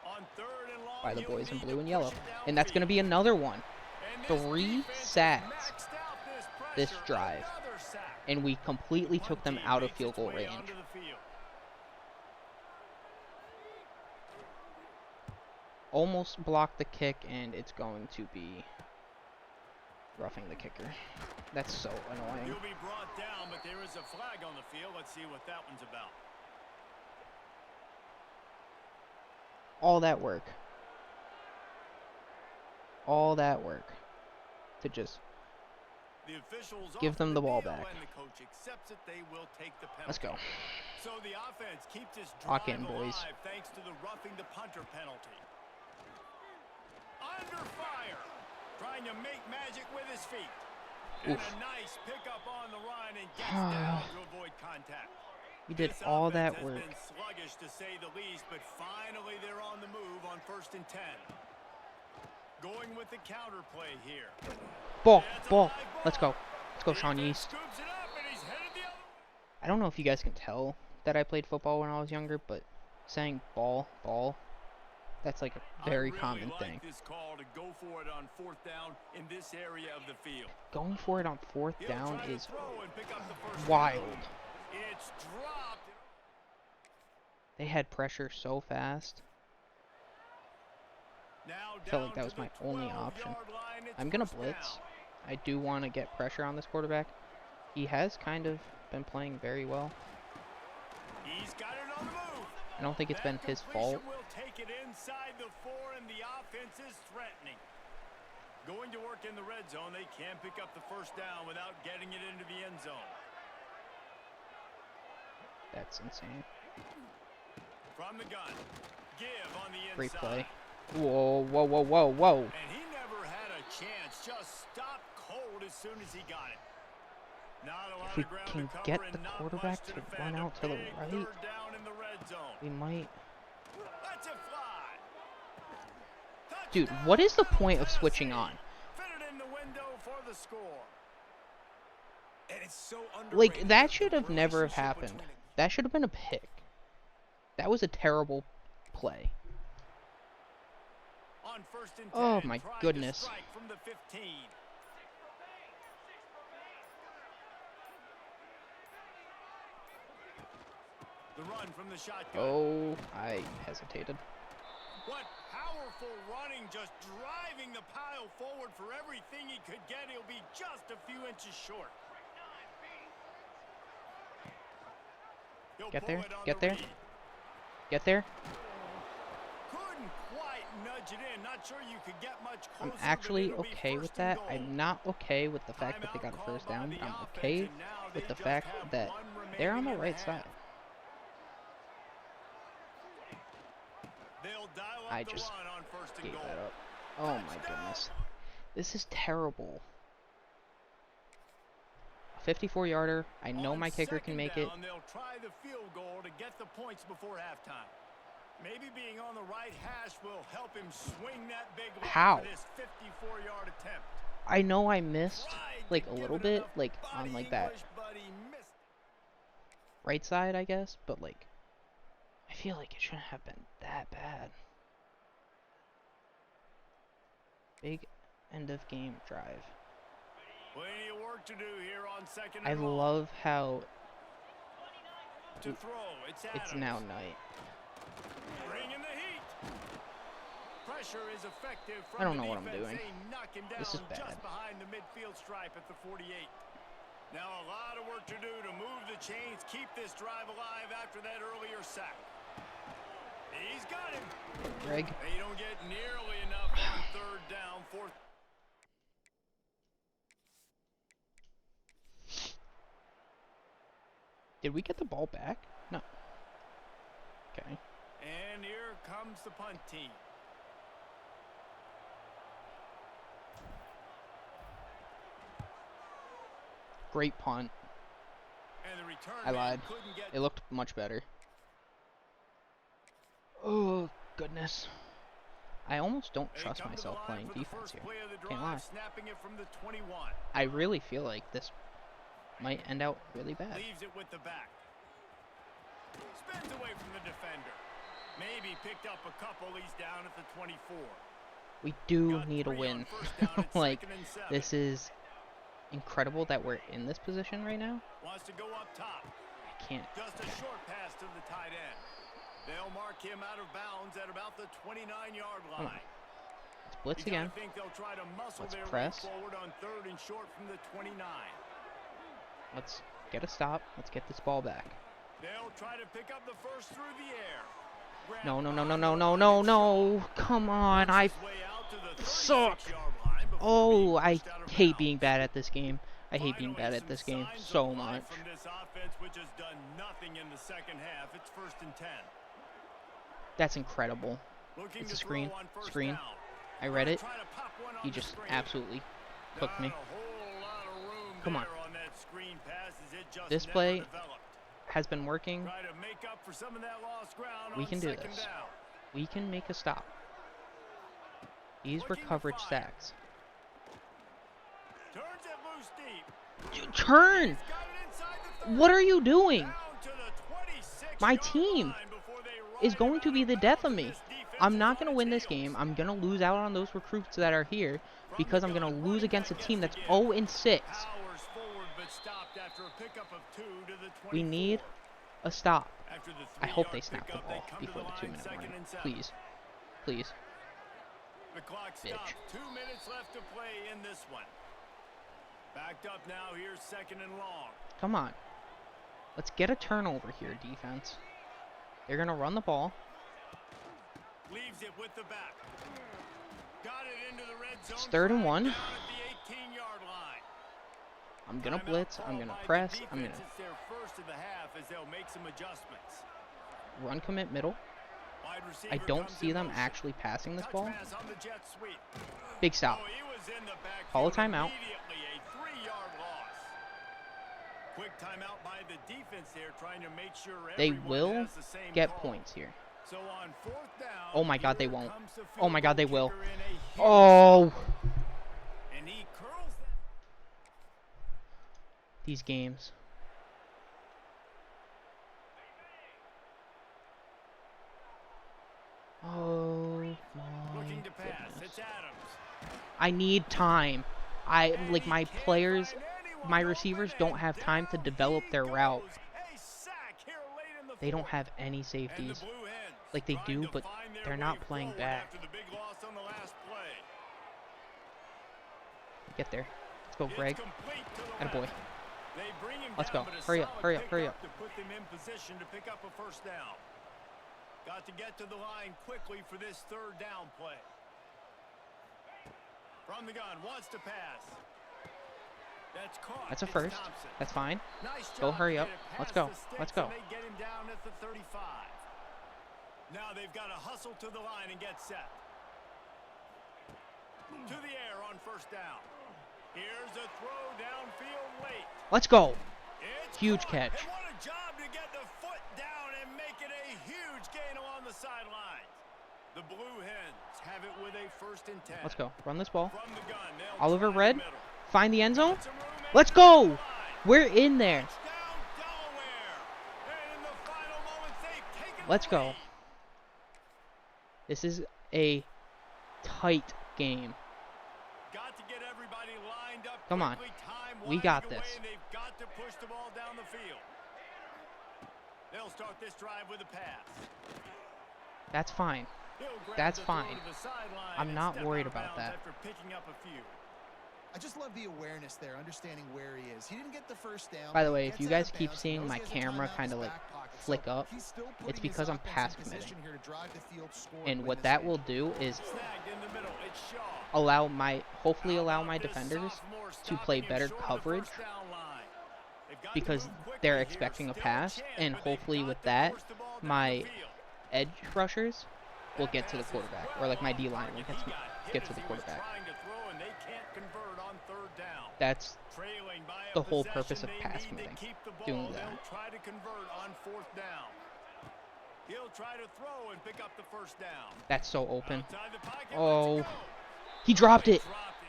On third and long, by the he'll boys in need blue to and push yellow. it And that's going to downfield. be another one. And this 3 defense has sacks maxed out this pressure. drive. Another sack. And we completely The took punt them team out of makes field its goal way range. onto the field. Almost blocked the kick, and it's going to be roughing the kicker. That's so annoying. He'll be brought down, but there is a flag on the field. Let's see what that one's about. All that work. All that work to just The officials give them the ball deal, back. and the coach accepts it. They will take the penalty. Let's go. So the offense keeps its Lock drive in, boys. alive thanks to the roughing the punter penalty. Under fire, trying to make magic with his feet. And Oof. a nice pickup on the run and gets down to avoid contact. You did This all offense that has work. been sluggish to say the least, but finally they're on the move on 1st and 10. Going with the counter play here. Ball, That's a ball. live Let's go. Let's go, Sean Defense Yeast. scoops it up and he's headed the other way. I don't know if you guys can tell that I played football when I was younger, but saying ball, that's like a very common I really thing. like this call to go for it on 4th down in this area of the field. Going for it on 4th He'll down try to is throw and pick up the first wild. down. It's dropped. They had pressure so fast. Now I felt like down that was to my the only 12-yard option. line. It's I'm going to first blitz. down. I do want to get pressure on this quarterback. He has kind of been playing very well. He's got it on the move. I don't think it's been That his fault. completion will take it inside the 4, and the offense is threatening. Going to work in the red zone. They can't pick up the first down without getting it into the end zone. That's insane. From the gun. Give on the inside. Great play. Whoa, whoa, whoa, whoa, whoa. And he never had a chance. Just stopped cold as soon as he got it. Not a lot If we of ground can to cover get and the not quarterback much to to defend. run A out to the big right, third down in the red zone. we might. Let's it fly. Dude, Touchdown, what is the point of Tennessee. switching on? Fit it in the window for the score. And it's so Like, underrated, that the should have never have relationship happened. between That should have been a pick. That was a terrible play. On 1st and 10, Oh my trying to goodness. strike from the 15. The run from the shotgun. Oh, I hesitated. What powerful running, just driving the pile forward for everything he could get. He'll be just a few inches short. He'll Get pull there, it on get the there. read. Get there. Couldn't quite nudge it in. Not sure you could get much I'm closer, actually but it'll be okay with first and that. goal. I'm not okay with the fact that they got a Timeout first called down. by the I'm offense, okay and now with they the just fact have that one they're on remaining the in right half. side. They'll dial up I the just run on 1st and gave goal. that up. Oh my goodness. This is terrible. A 54-yarder. I know On my kicker can second make it. down, they'll try the field goal to get the points before halftime. Maybe being on the right hash will help him swing that big leg How? for this 54-yard attempt. I know I missed Tried like to a give little it bit, enough like body on like that English, but he missed. right side, I guess, but like I feel like it shouldn't have been that bad. Big end of game drive. Plenty of work to do here on second I and long. love how To throw, it's it's Adams. now night. Bringing the heat. Pressure is effective from I don't the know what I'm defense. doing. They knock him down This is just bad. behind the midfield stripe at the 48. Now a lot of work to do to move the chains, keep this drive alive after that earlier sack. He's got him. Greg. They don't get nearly enough on 3rd down, 4th. Did we get the ball back? No. Okay. And here comes the punt team. Great punt. And the return I man lied. couldn't get It looked much better. Oh, goodness. I almost don't They trust come to the myself line playing for the defense first here. play of the Can't drive, lie. snapping it from the 21. I really feel like this might end out really bad. Leaves it with the back. Spins away from the defender. Maybe picked up a couple. He's down at the 24. We do Got need a 3 win. on first down. It's Like, 2nd and 7. this is incredible that we're in this position right now. Wants to go up top. I can't. Just a short pass to the tight end. They'll mark him out of bounds at about the 29-yard line. Let's blitz You gotta again. think they'll try to muscle Let's their way press. forward on 3rd and short from the 29. Let's get a stop. Let's get this ball back. They'll try to pick up the first through the air. Grab No, no, no, on no, the no, no, line no, and no. Come on. I his way out to the suck. 36-yard line before Oh, being I pushed out of hate bounds. being bad at this game. I hate being Finally, bad at some this game signs so of life much. From this offense, which has done nothing in the second half. It's 1st and 10. That's incredible. Looking It's to a screen. throw on first Screen. down. I read it. Try to pop one on He the just screen. absolutely cooked me. Not a whole lot of room Come on. there on that screen pass as it just This never play developed. has been working. Try to make up for some of that lost ground We on can do 2nd this. down. We can make a stop. These were Looking to coverage fire. sacks. Turns it loose deep. Turn! He's got it inside the 30. What are you doing? Down to the 26-yard My team line before they is ride going him to out be of the death of bounds, me. and this defense I'm is not on going to its win this heels. game. I'm going to lose out on those recruits that are here because I'm going to lose against a team that's 0-6. Powers forward, but stopped after a pickup of 2 to the 24. We need a stop. After the I hope they 3-yard snap the pickup, they ball come to before the line, 2-minute 2nd warning. and 7. Please. Please. The clock Bitch. stops. 2 minutes left to play in this one. Backed up now. Here's 2nd and long. Come on. Let's get a turnover here, defense. They're going to run the ball. Leaves it with the back. Got it into the red zone. It's 3rd and 1. Down at the 18-yard line. I'm going to Timeout blitz. I'm called going to by the press. I'm going defense. to It's their first of the half as they'll make some adjustments. run commit middle. Wide I receiver don't comes see in them motion. actually passing this Touch ball. pass on the jet sweep. Big stop. Oh, he was in the backfield Call a timeout. immediately, a 3-yard loss. Quick timeout by the defense there, trying to make sure They everyone will has the same get call. points here. So on 4th down, Oh my God, they here won't. comes the Oh my God, they field will. goal kicker in a huge Oh, spot. And he curls that. these games. Oh my Looking to pass. goodness. It's Adams. I need time. I like And my he can't players, find anyone my open, receivers and don't have time to down develop he their route. goes. A sack here late in the They don't fourth. have any And the safeties. Blue Hens Like they trying do, to but find their they're way not playing forward back. after the big loss on the last play. Get there. Let's go, It's Greg. complete to the Attaboy. left. They bring him Let's down, go. but a Hurry up, solid hurry up, hurry pickup up. to put them in position to pick up a first down. Got to get to the line quickly for this 3rd down play. From the gun, wants to pass. That's caught. That's a It's first. Thompson. That's fine. Nice Go, job hurry to up. get it Let's past go. the sticks, Let's go. and they get him down at the 35. Now they've got to hustle to the line and get set. To the air on 1st down. Here's a throw downfield late. Let's go. It's Huge caught. catch. And what a job to get the foot down and make it a huge gain along the sidelines. The Blue Hens have it with a 1st and 10. Let's go. Run this ball. From the gun, they'll Oliver try the Red. middle. Find the end zone. Got some room at Let's the go. line. We're in there. Touchdown, Delaware. And in the final moments, they've taken Let's the go. lead. This is a tight game. Got to get everybody lined up Come on. quickly. Time We winding got away, this. and they've got to push the ball down the field. They'll start this drive with a pass. That's fine. He'll grab That's the throw fine. to the sideline I'm and not step worried out of about bounds that. After picking up a few. I just love the awareness there, understanding where he is. He didn't get the first down. By the but way, he if you gets out guys of keep bounds, seeing knows my he has a camera timeout in kinda his like back pocket. flick So up, he's still it's putting his because I'm offense in pass position committing. here to drive the field score And win what this that game. will do is Snagged in the middle. It's Shaw. hopefully How allow about my this defenders sophomore to play stopping him better short of the coverage first down line? They've got to because move quickly they're here. expecting a Still pass, chance, and but they've hopefully got with to that, force the ball down the my field. edge rushers will That get to the pass is quarterback, well or like my off D line target. will He got hit get to as the he was quarterback. trying to throw, and they can't convert on 3rd down. That's Trailing by a the whole possession, purpose of they pass need to committing, keep the ball. doing They'll that. try to convert on 4th down. He'll try to throw and pick up the first down. That's so open. Outside the pocket, Oh, let's go. he dropped He it. dropped it.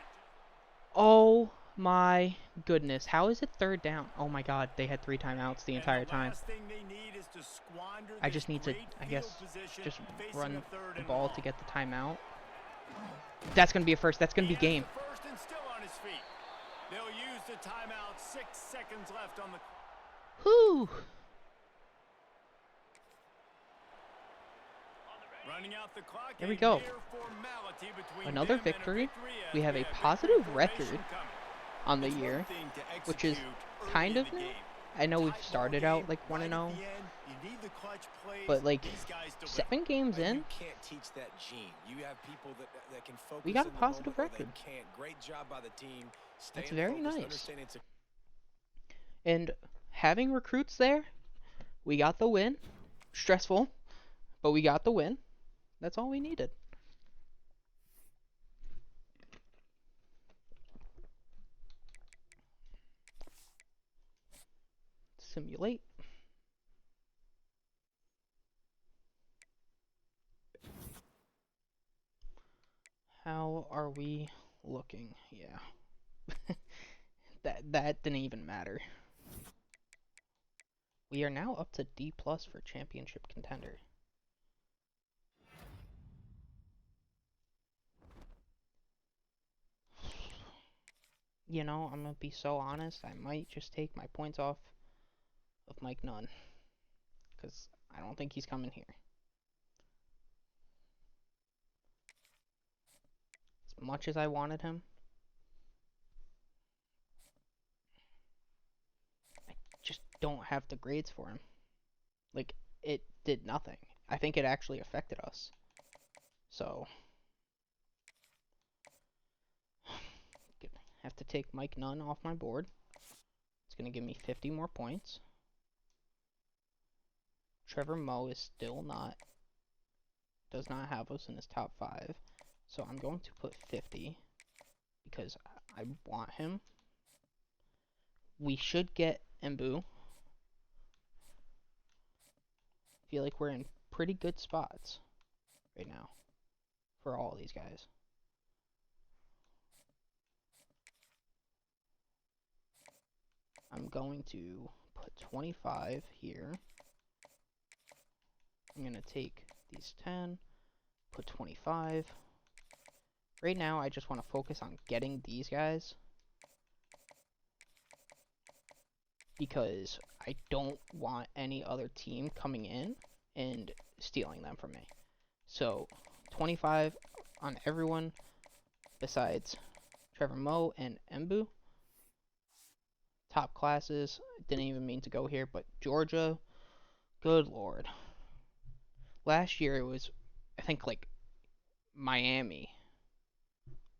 Oh my goodness. How is it third down? Oh my god, they had 3 timeouts the entire And the time. last thing they need is to squander I this just need to, great I guess, field position just facing run a third the and ball long. to get the timeout. That's going to be a first. That's going to be He has game. the first and still on his feet. They'll use the timeout. 6 seconds left on the. Whew. Running out the clock. There we go. Another victory. We have a positive record on the year, which is kind of new. I know we've started out like 1-0, but like 7 games in, we got a positive record. That's very nice. And having recruits there, we got the win. Stressful, but we got the win. That's all we needed. Simulate. How are we looking? Yeah. that didn't even matter. We are now up to D+ for championship contender. You know, I'm gonna be so honest, I might just take my points off of Mike Nunn, because I don't think he's coming here. As much as I wanted him, I just don't have the grades for him. Like, it did nothing. I think it actually affected us. So, have to take Mike Nunn off my board. It's gonna give me 50 more points. Trevor Moe is still does not have us in his top 5. So I'm going to put 50 because I want him. We should get Mbu. Feel like we're in pretty good spots right now for all these guys. I'm going to put 25 here. I'm going to take these 10, put 25. Right now, I just want to focus on getting these guys, because I don't want any other team coming in and stealing them from me. So, 25 on everyone besides Trevor Moe and Mbu. Top classes, didn't even mean to go here, but Georgia, good lord. Last year it was, I think, like Miami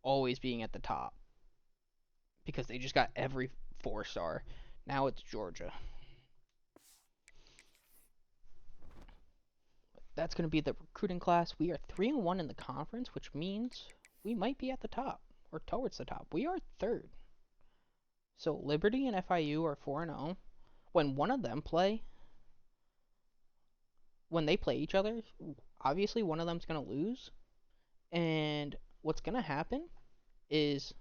always being at the top because they just got every 4-star. Now it's Georgia. That's going to be the recruiting class. We are 3-1 in the conference, which means we might be at the top or towards the top. We are 3rd. So Liberty and FIU are 4-0. When they play each other, obviously one of them's going to lose. And what's going to happen is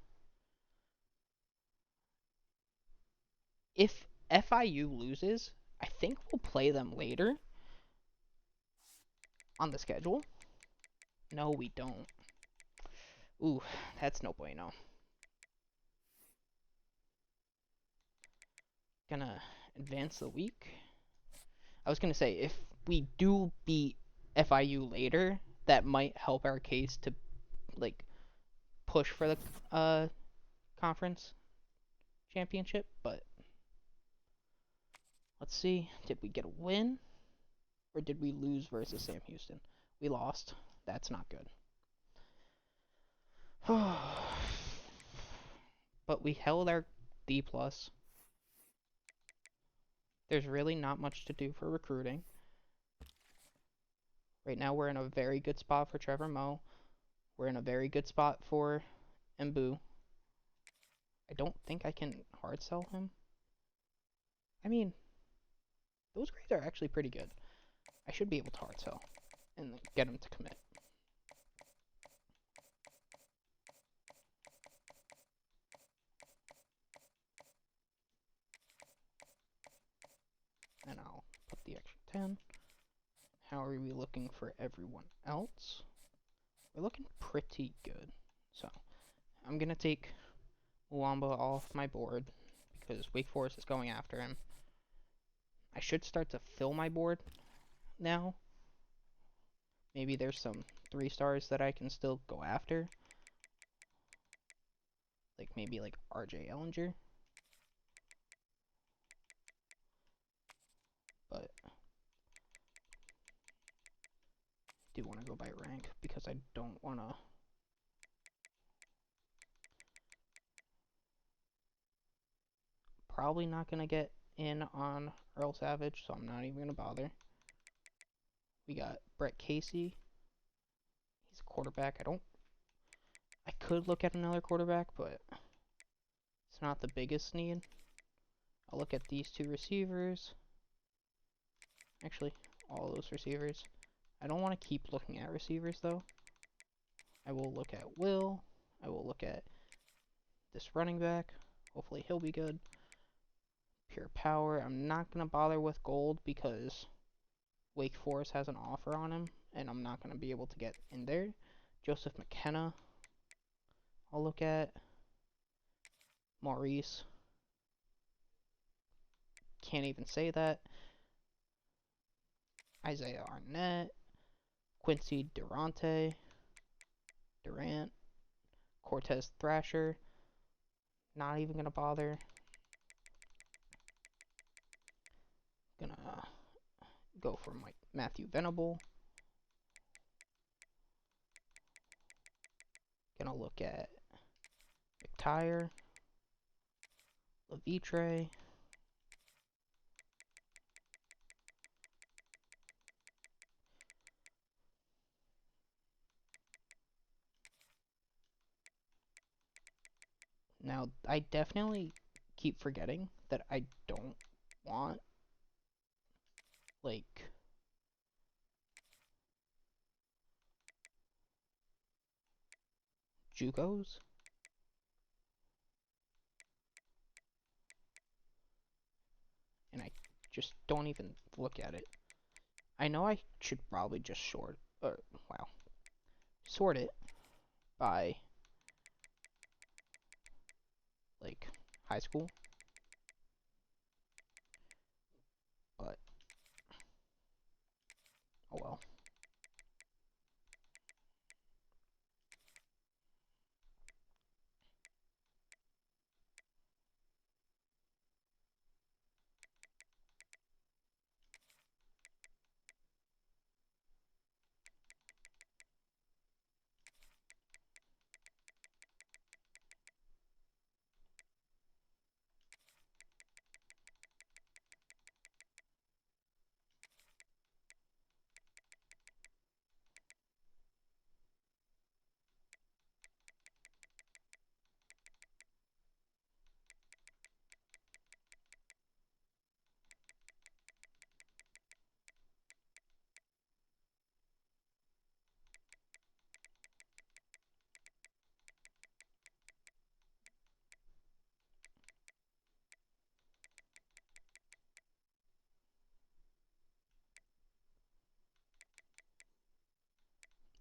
if FIU loses, I think we'll play them later on the schedule. No, we don't. Ooh, that's no bueno. Gonna advance the week. I was gonna say, if we do beat FIU later, that might help our case to, like, push for the conference championship, but let's see. Did we get a win? Or did we lose versus Sam Houston? We lost. That's not good. But we held our D+. There's really not much to do for recruiting. Right now we're in a very good spot for Trevor Moe. We're in a very good spot for Mbu. I don't think I can hard sell him. I mean, those grades are actually pretty good. I should be able to hard sell and get him to commit. And I'll put the extra 10. How are we looking for everyone else? We're looking pretty good. So, I'm going to take Wamba off my board because Wake Forest is going after him. I should start to fill my board now. Maybe there's some 3 stars that I can still go after. Like maybe like RJ Ellinger. But I do want to go by rank because I don't want to. Probably not going to get in on Earl Savage, so I'm not even going to bother. We got Brett Casey. He's a quarterback. I could look at another quarterback, but it's not the biggest need. I'll look at these 2 receivers. Actually, all those receivers. I don't want to keep looking at receivers, though. I will look at Will. I will look at this running back. Hopefully he'll be good. Pure power. I'm not going to bother with gold because Wake Forest has an offer on him, and I'm not going to be able to get in there. Joseph McKenna. I'll look at Maurice. Can't even say that. Isaiah Arnett. Quincy Durant. Cortez Thrasher. Not even going to bother. Gonna go for Matthew Venable. Gonna look at McTire. Levitre. Now, I definitely keep forgetting that I don't want, like, JUCOs. And I just don't even look at it. I know I should probably just sort it by, like, high school. But, oh well.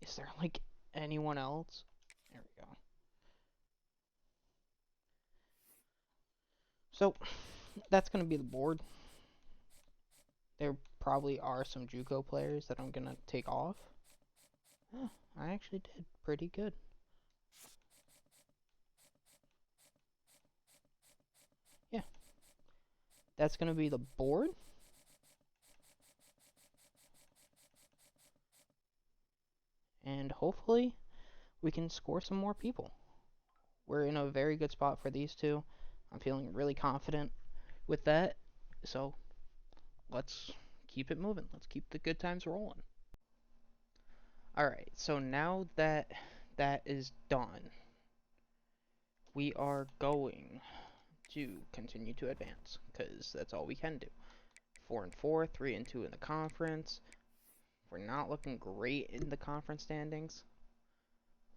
Is there, like, anyone else? There we go. So, that's going to be the board. There probably are some JUCO players that I'm going to take off. Oh, I actually did pretty good. Yeah. That's going to be the board. And hopefully we can score some more people. We're in a very good spot for these 2. I'm feeling really confident with that. So let's keep it moving. Let's keep the good times rolling. Alright, so now that that is done, we are going to continue to advance because that's all we can do. 4-4, 3-2 in the conference. We're not looking great in the conference standings.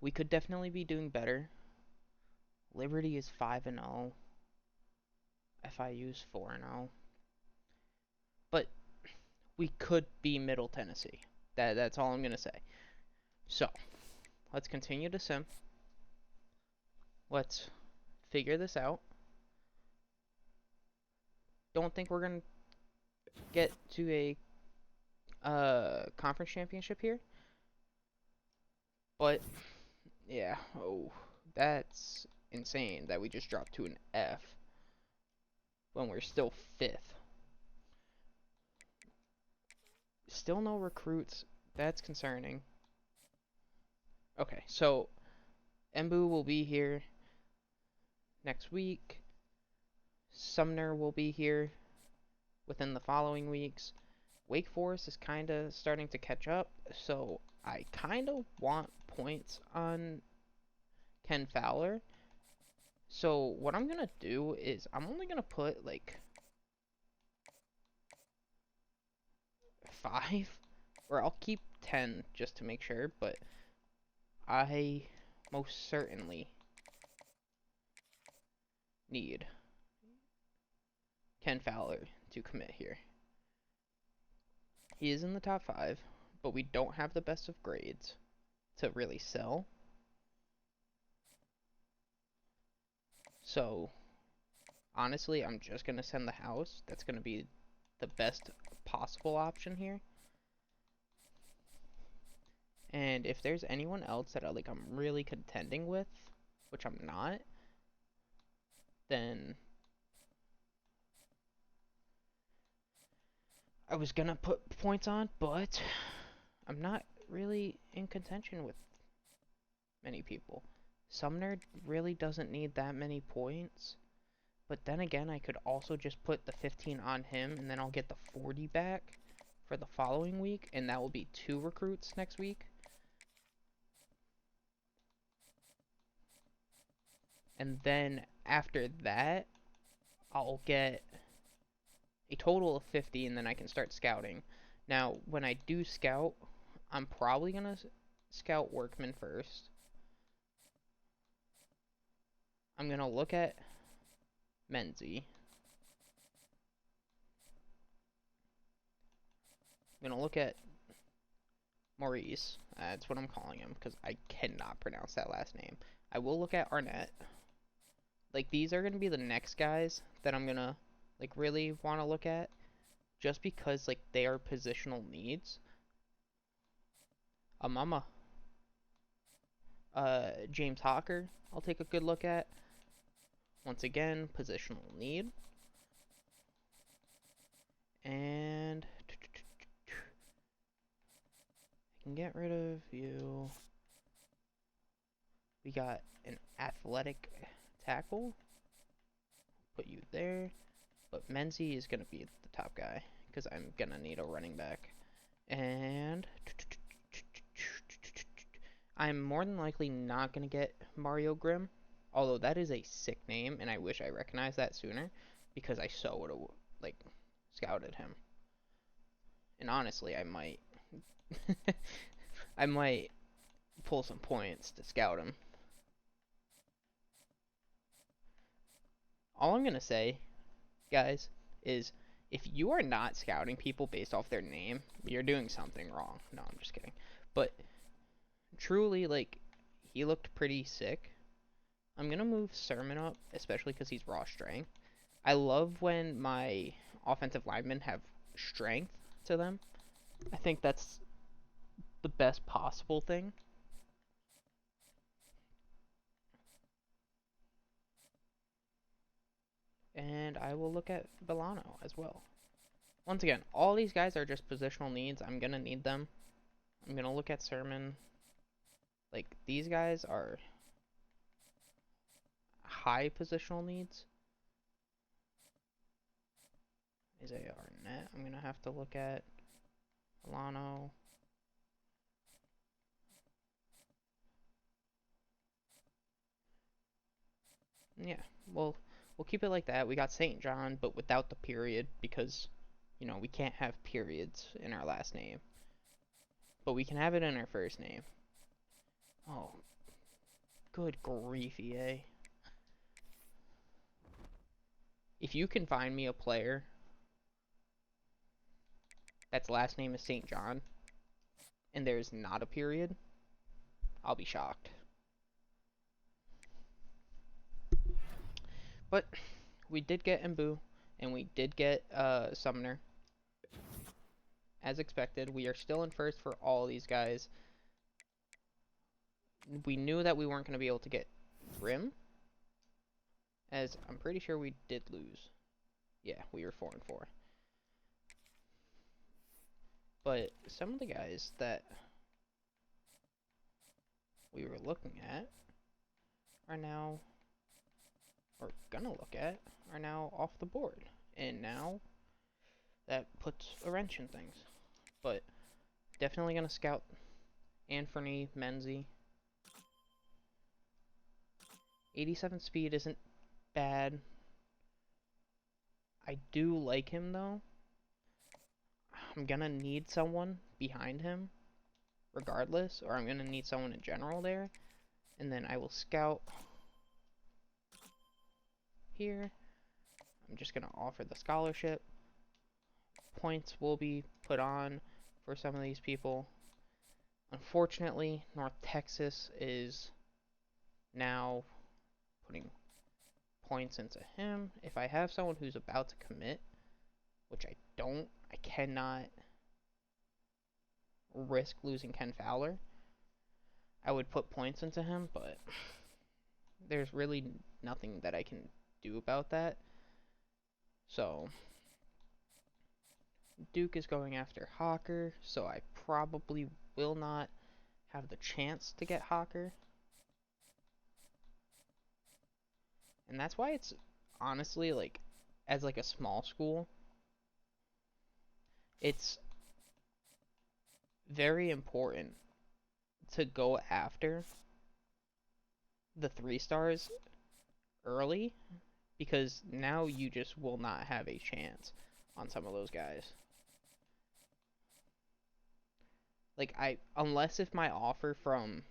We could definitely be doing better. Liberty is 5-0. FIU's 4-0. But we could be Middle Tennessee. That's all I'm going to say. So, let's continue to sim. Let's figure this out. Don't think we're going to get to a conference championship here. But, yeah. Oh, that's insane that we just dropped to an F when we're still 5th. Still no recruits. That's concerning. Okay, so Embu will be here next week. Sumner will be here within the following weeks. Wake Forest is kind of starting to catch up, so I kind of want points on Ken Fowler. So what I'm going to do is I'm only going to put like 5, or I'll keep 10 just to make sure, but I most certainly need Ken Fowler to commit here. He is in the top 5, but we don't have the best of grades to really sell. So, honestly, I'm just going to send the house. That's going to be the best possible option here. And if there's anyone else that I'm really contending with, which I'm not, then I was gonna put points on, but I'm not really in contention with many people. Sumner really doesn't need that many points, but then again, I could also just put the 15 on him, and then I'll get the 40 back for the following week, and that will be 2 recruits next week. And then after that, I'll get a total of 50, and then I can start scouting. Now, when I do scout, I'm probably going to scout Workman first. I'm going to look at Menzie. I'm going to look at Maurice. That's what I'm calling him, because I cannot pronounce that last name. I will look at Arnett. Like, these are going to be the next guys that I'm going to really want to look at, just because they are positional needs. Amama, James Hawker, I'll take a good look at. Once again, positional need. And I can get rid of you. We got an athletic tackle. Put you there. But Menzie is going to be the top guy, because I'm going to need a running back. And I'm more than likely not going to get Mario Grimm, although that is a sick name, and I wish I recognized that sooner, because I so would have, scouted him. And honestly, I might I might pull some points to scout him. All I'm going to say, guys, is if you are not scouting people based off their name, you're doing something wrong. No, I'm just kidding. But truly, he looked pretty sick. I'm going to move Sermon up, especially because he's raw strength. I love when my offensive linemen have strength to them. I think that's the best possible thing. And I will look at Villano as well. Once again, all these guys are just positional needs. I'm going to need them. I'm going to look at Sermon. These guys are high positional needs. Isaiah Arnett, I'm going to have to look at. Villano. Yeah, well, we'll keep it like that. We got St. John, but without the period, because, we can't have periods in our last name. but we can have it in our first name. Oh, good grief, EA. If you can find me a player that's last name is St. John, and there's not a period, I'll be shocked. But we did get Mbu, and we did get Sumner. As expected, we are still in first for all these guys. We knew that we weren't going to be able to get Rim, as I'm pretty sure we did lose. Yeah, we were 4-4. But some of the guys that we were looking at are now, or gonna look at, are now off the board. And now that puts a wrench in things. But definitely gonna scout Anthony Menzie. 87 speed isn't bad. I do like him though. I'm gonna need someone behind him regardless, or I'm gonna need someone in general there. And then I will scout here. I'm just gonna offer the scholarship. Points will be put on for some of these people. Unfortunately, North Texas is now putting points into him. If I have someone who's about to commit, which I don't, I cannot risk losing Ken Fowler. I would put points into him, but there's really nothing that I can do about that. So Duke is going after Hawker, so I probably will not have the chance to get Hawker. And that's why it's honestly, like, as like a small school, it's very important to go after the 3 stars early, because now you just will not have a chance on some of those guys. Like, unless if my offer from,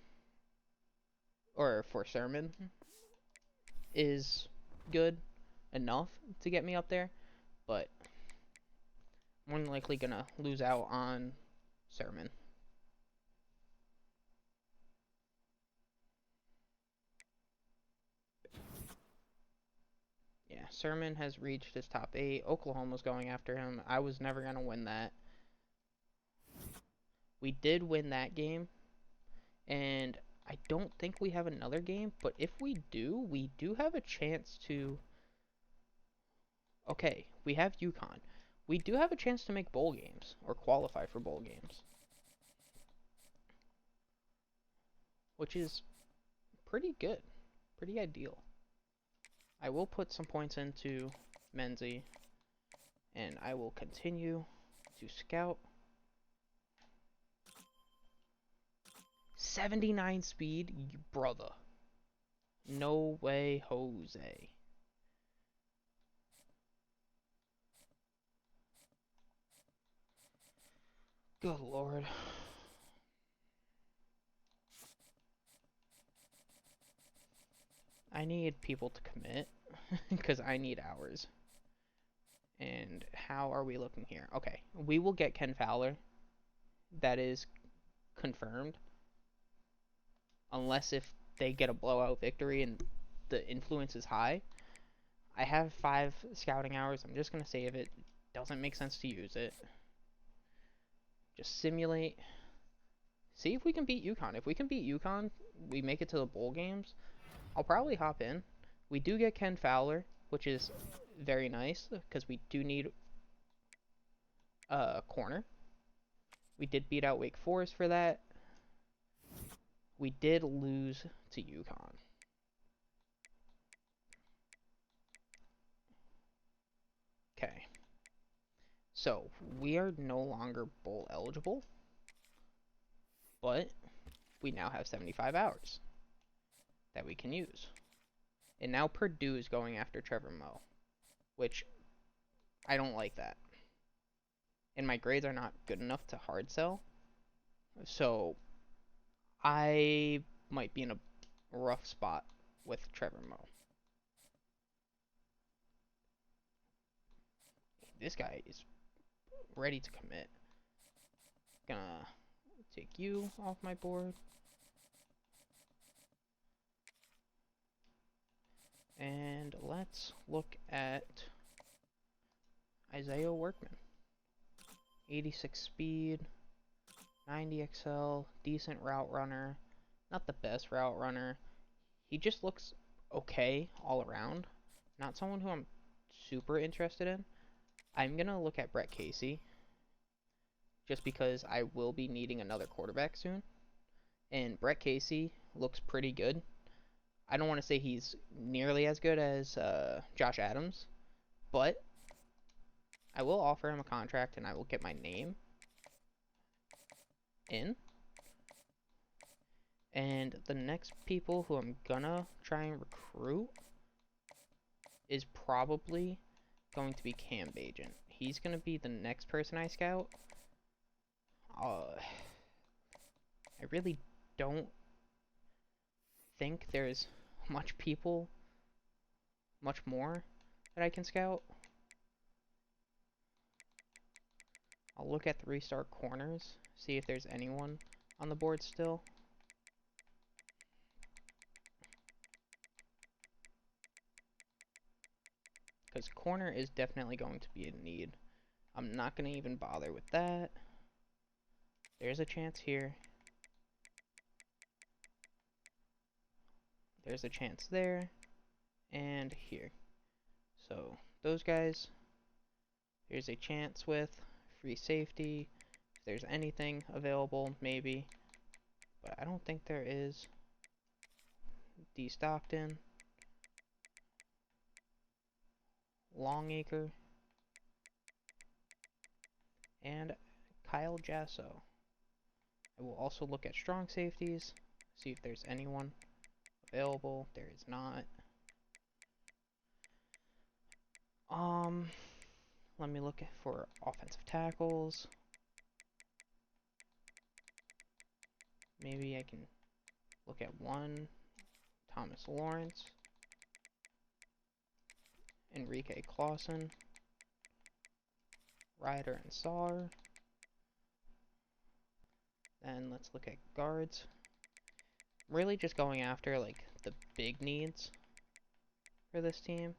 or for Sermon is good enough to get me up there, but more than likely gonna lose out on Sermon. Yeah, Sermon has reached his top 8. Oklahoma's going after him. I was never gonna win that. We did win that game, and I don't think we have another game, but if we do have a chance to... Okay, we have UConn. We do have a chance to make bowl games, or qualify for bowl games. Which is pretty good, pretty ideal. I will put some points into Menzie, and I will continue to scout. 79 speed, brother. No way, Jose. Good Lord. I need people to commit, because I need hours. And how are we looking here? Okay, we will get Ken Fowler. That is confirmed. Unless if they get a blowout victory and the influence is high. I have 5 scouting hours. I'm just going to save it. Doesn't make sense to use it. Just simulate. See if we can beat UConn. If we can beat UConn, we make it to the bowl games. I'll probably hop in. We do get Ken Fowler, which is very nice, because we do need a corner. We did beat out Wake Forest for that. We did lose to UConn. Okay. So, we are no longer bowl eligible, but we now have 75 hours that we can use. And now Purdue is going after Trevor Moe, which I don't like that. And my grades are not good enough to hard sell. So I might be in a rough spot with Trevor Moe. This guy is ready to commit. Gonna take you off my board. And let's look at Isaiah Workman. 86 speed, 90 XL, decent route runner. Not the best route runner. He just looks okay all around. Not someone who I'm super interested in. I'm going to look at Brett Casey just because I will be needing another quarterback soon. And Brett Casey looks pretty good. I don't want to say he's nearly as good as Josh Adams, but I will offer him a contract and I will get my name in. And the next people who I'm gonna try and recruit is probably going to be Cam Bagent. He's gonna be the next person I scout. I really don't think there's much more that I can scout. I'll look at 3-star corners, see if there's anyone on the board still. Because corner is definitely going to be in need. I'm not going to even bother with that. There's a chance here. There's a chance there. And here. So, those guys, there's a chance with free safety. If there's anything available, maybe. But I don't think there is. D. Stockton. Longacre. And Kyle Jasso. I will also look at strong safeties, see if there's anyone available. There is not. Let me look for offensive tackles. Maybe I can look at one. Thomas Lawrence. Enrique Clausen. Ryder and Saar. Then let's look at guards. Really just going after like the big needs for this team.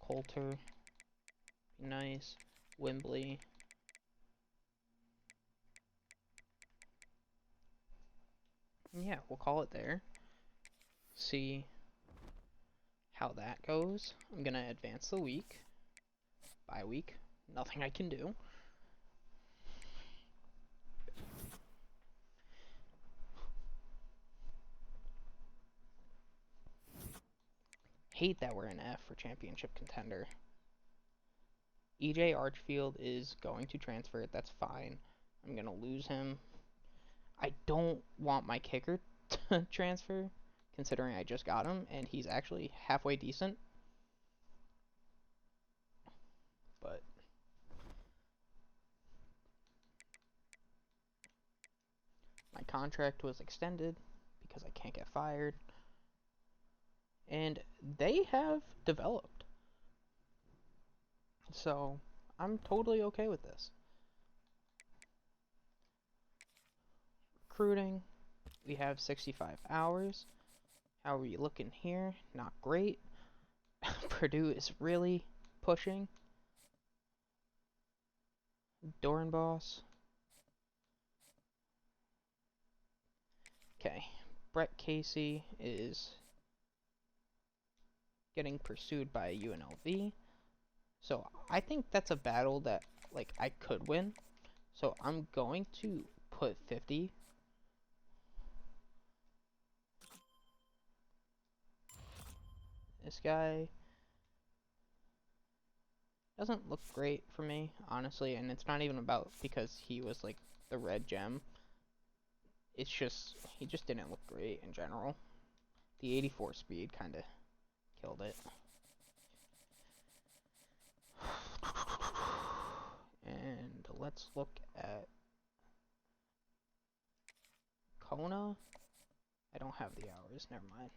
Coulter. Nice. Wembley. Yeah, we'll call it there. See how that goes. I'm gonna advance the week. Bye week. Nothing I can do. Hate that we're in F for championship contender. EJ Archfield is going to transfer. That's fine. I'm going to lose him. I don't want my kicker to transfer, considering I just got him, and he's actually halfway decent. But my contract was extended because I can't get fired. And they have developed. So I'm totally okay with this. Recruiting, we have 65 hours. How are we looking here? Not great. Purdue is really pushing. Doornboss. Okay. Brett Casey is getting pursued by UNLV. So I think that's a battle that like I could win. So I'm going to put 50. This guy doesn't look great for me, honestly, and it's not even about because he was like the red gem. It's just he just didn't look great in general. The 84 speed kind of killed it. And let's look at Kona? I don't have the hours, never mind.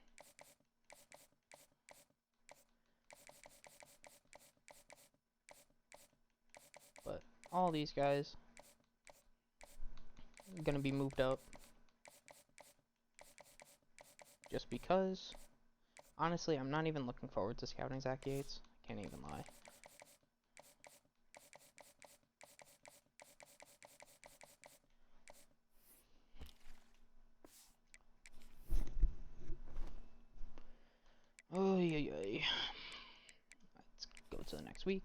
But all these guys are gonna be moved up. Just because, honestly, I'm not even looking forward to scouting Zach Yates. Can't even lie. Oh, yeah. Let's go to the next week.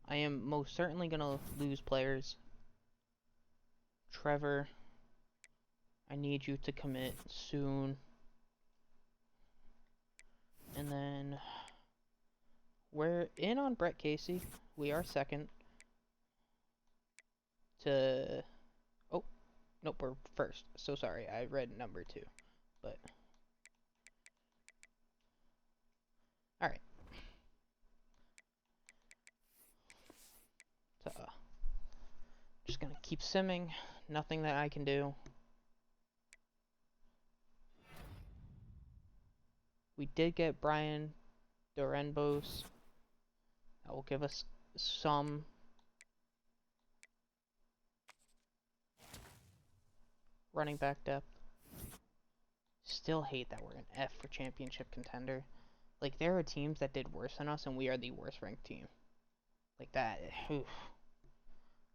I am most certainly gonna lose players. Trevor, I need you to commit soon. And then we're in on Brett Casey. We are second to... Oh, nope, we're first. So sorry, I read number 2. But... Alright. So, just gonna keep simming. Nothing that I can do. We did get Brian Dorenbos. That will give us some running back depth. Still hate that we're an F for championship contender. Like, there are teams that did worse than us, and we are the worst ranked team. Like that. Oof.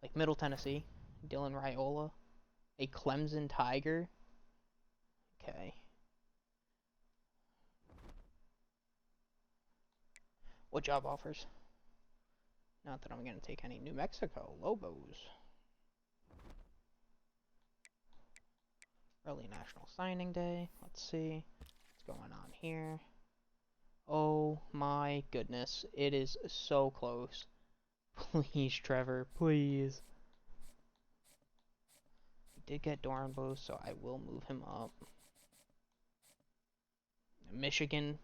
Like Middle Tennessee, Dylan Raiola, a Clemson Tiger. Okay. What job offers? Not that I'm going to take any. New Mexico, Lobos. Early National Signing Day. Let's see what's going on here. Oh my goodness. It is so close. Please, Trevor. Please. We did get Dorenbos, so I will move him up. Michigan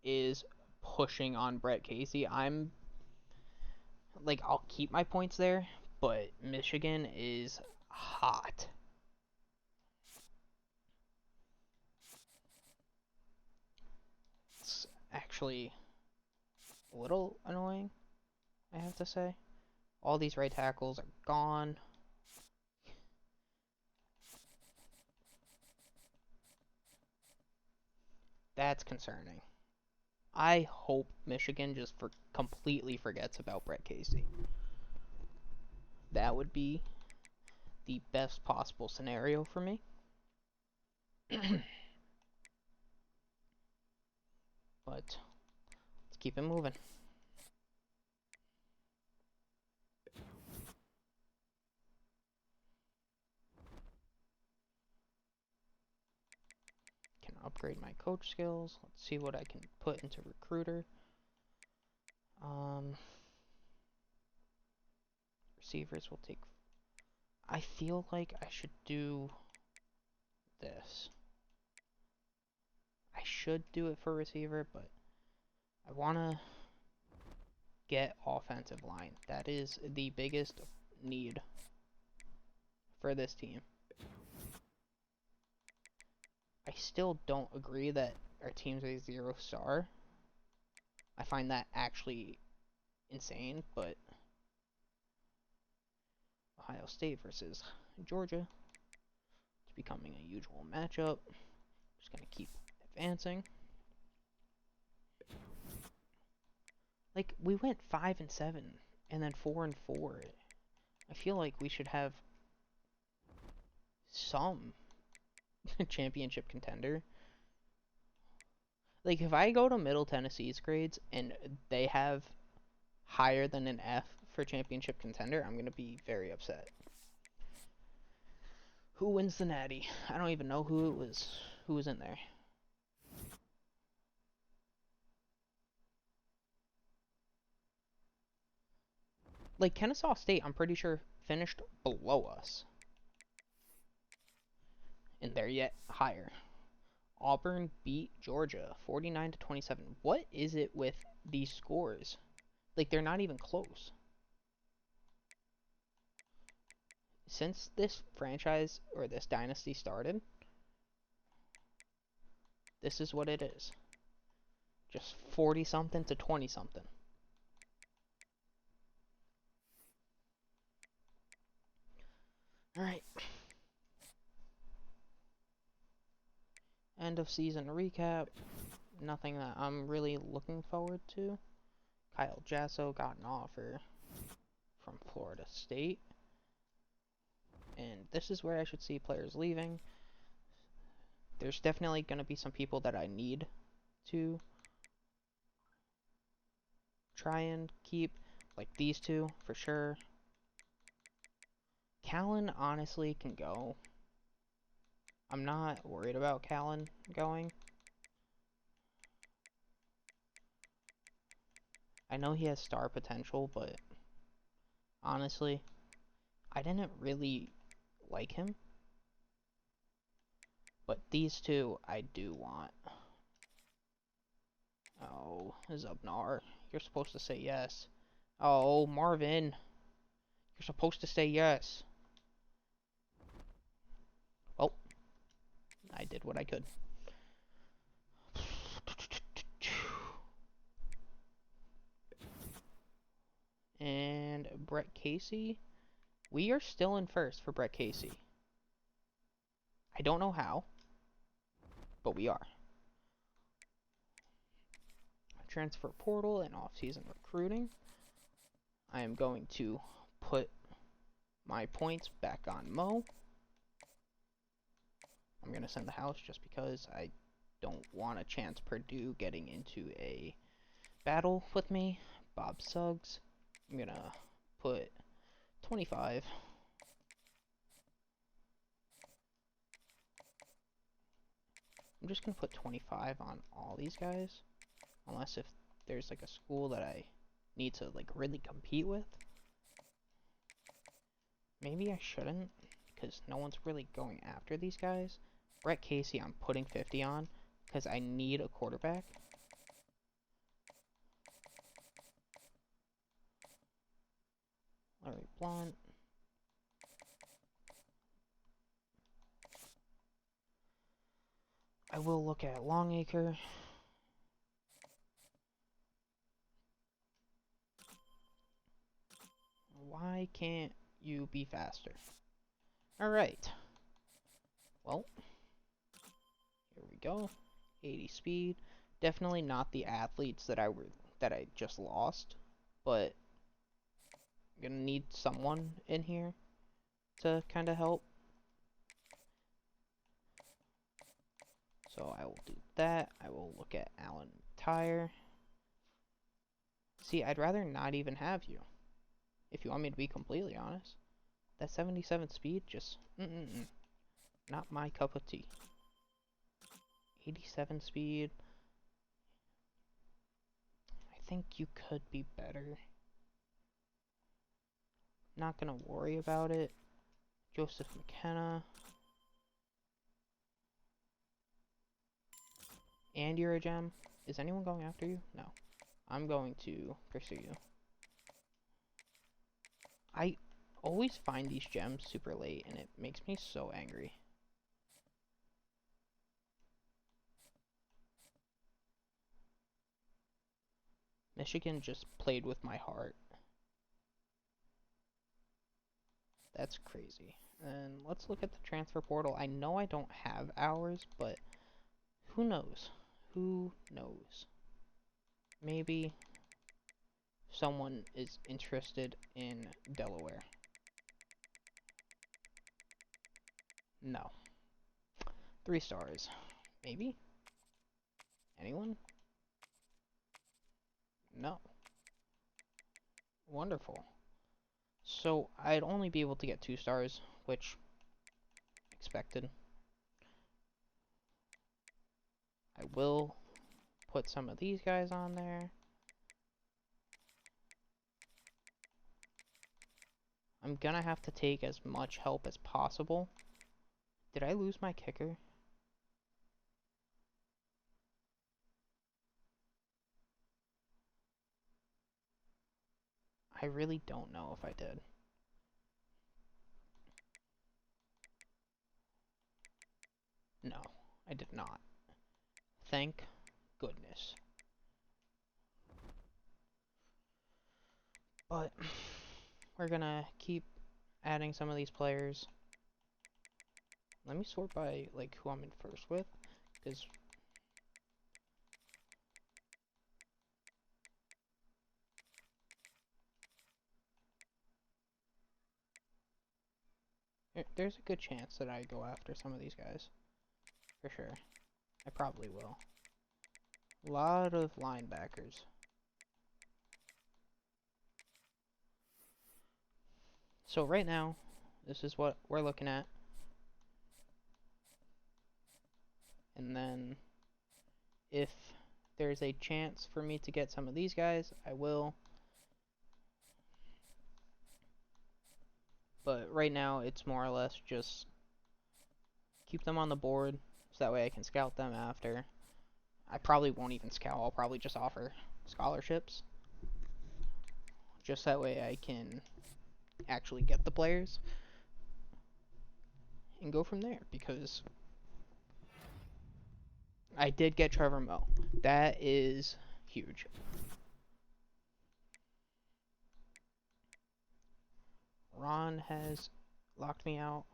is pushing on Brett Casey. I'm like, I'll keep my points there, but Michigan is hot. It's actually a little annoying, I have to say. All these right tackles are gone. That's concerning. I hope Michigan just completely forgets about Brett Casey. That would be the best possible scenario for me. But let's keep it moving. Can upgrade my coach skills. Let's see what I can put into recruiter. Receivers will take... I feel like I should do this. I should do it for receiver, but I want to get offensive line. That is the biggest need for this team. I still don't agree that our team's a 0-star. I find that actually insane, but Ohio State versus Georgia. It's becoming a usual matchup. Just gonna keep advancing. Like, we went 5-7 and then 4-4. I feel like we should have some championship contender. Like, if I go to Middle Tennessee's grades and they have higher than an F for championship contender, I'm gonna be very upset. Who wins the Natty? I don't even know who was in there. Like, Kennesaw State, I'm pretty sure, finished below us. And they're yet higher. Auburn beat Georgia 49-27. What is it with these scores? Like, they're not even close. since this franchise or this dynasty started, this is what it is. Just 40 something to 20 something. All right. End of season recap. Nothing that I'm really looking forward to. Kyle Jasso got an offer from Florida State. And this is where I should see players leaving. There's definitely going to be some people that I need to try and keep. Like these two, for sure. Callan honestly can go. I'm not worried about Callan going. I know he has star potential, but honestly, I didn't really like him. But these two, I do want. Oh, Zubnar, you're supposed to say yes. Oh, Marvin, you're supposed to say yes. Well, I did what I could. And Brett Casey. We are still in first for Brett Casey. I don't know how, but we are. Transfer portal and off-season recruiting. I am going to put my points back on Mo. I'm going to send the house just because I don't want a chance Purdue getting into a battle with me. Bob Suggs. I'm going to put 25. I'm just going to put 25 on all these guys. Unless if there's like a school that I need to like really compete with. Maybe I shouldn't, because no one's really going after these guys. Brett Casey I'm putting 50 on, because I need a quarterback. Larry Blunt. I will look at Longacre. Why can't you be faster? Alright. Well, here we go. 80 speed. Definitely not the athletes that I just lost, but I'm gonna need someone in here to kind of help. So I will do that. I will look at Alan Tire. See, I'd rather not even have you, if you want me to be completely honest. That 77 speed, just, not my cup of tea. 87 speed. I think you could be better. Not gonna worry about it. Joseph McKenna. And you're a gem. Is anyone going after you? No. I'm going to pursue you. I always find these gems super late, and it makes me so angry. Michigan just played with my heart. That's crazy. And let's look at the transfer portal. I know I don't have hours, but who knows? Who knows? Maybe someone is interested in Delaware. No. 3 stars. Maybe? Anyone? No. Wonderful. So I'd only be able to get 2 stars, which expected. I will put some of these guys on there. I'm gonna have to take as much help as possible. Did I lose my kicker? I really don't know if I did. I did not. Thank goodness. But we're gonna keep adding some of these players. Let me sort by like who I'm in first with, because there's a good chance that I go after some of these guys. For sure. I probably will. A lot of linebackers. So right now, this is what we're looking at. And then if there's a chance for me to get some of these guys, I will. But right now, it's more or less just keep them on the board, so that way I can scout them after. I probably won't even scout, I'll probably just offer scholarships. Just that way I can actually get the players and go from there, because I did get Trevor Moe. That is huge. Ron has locked me out.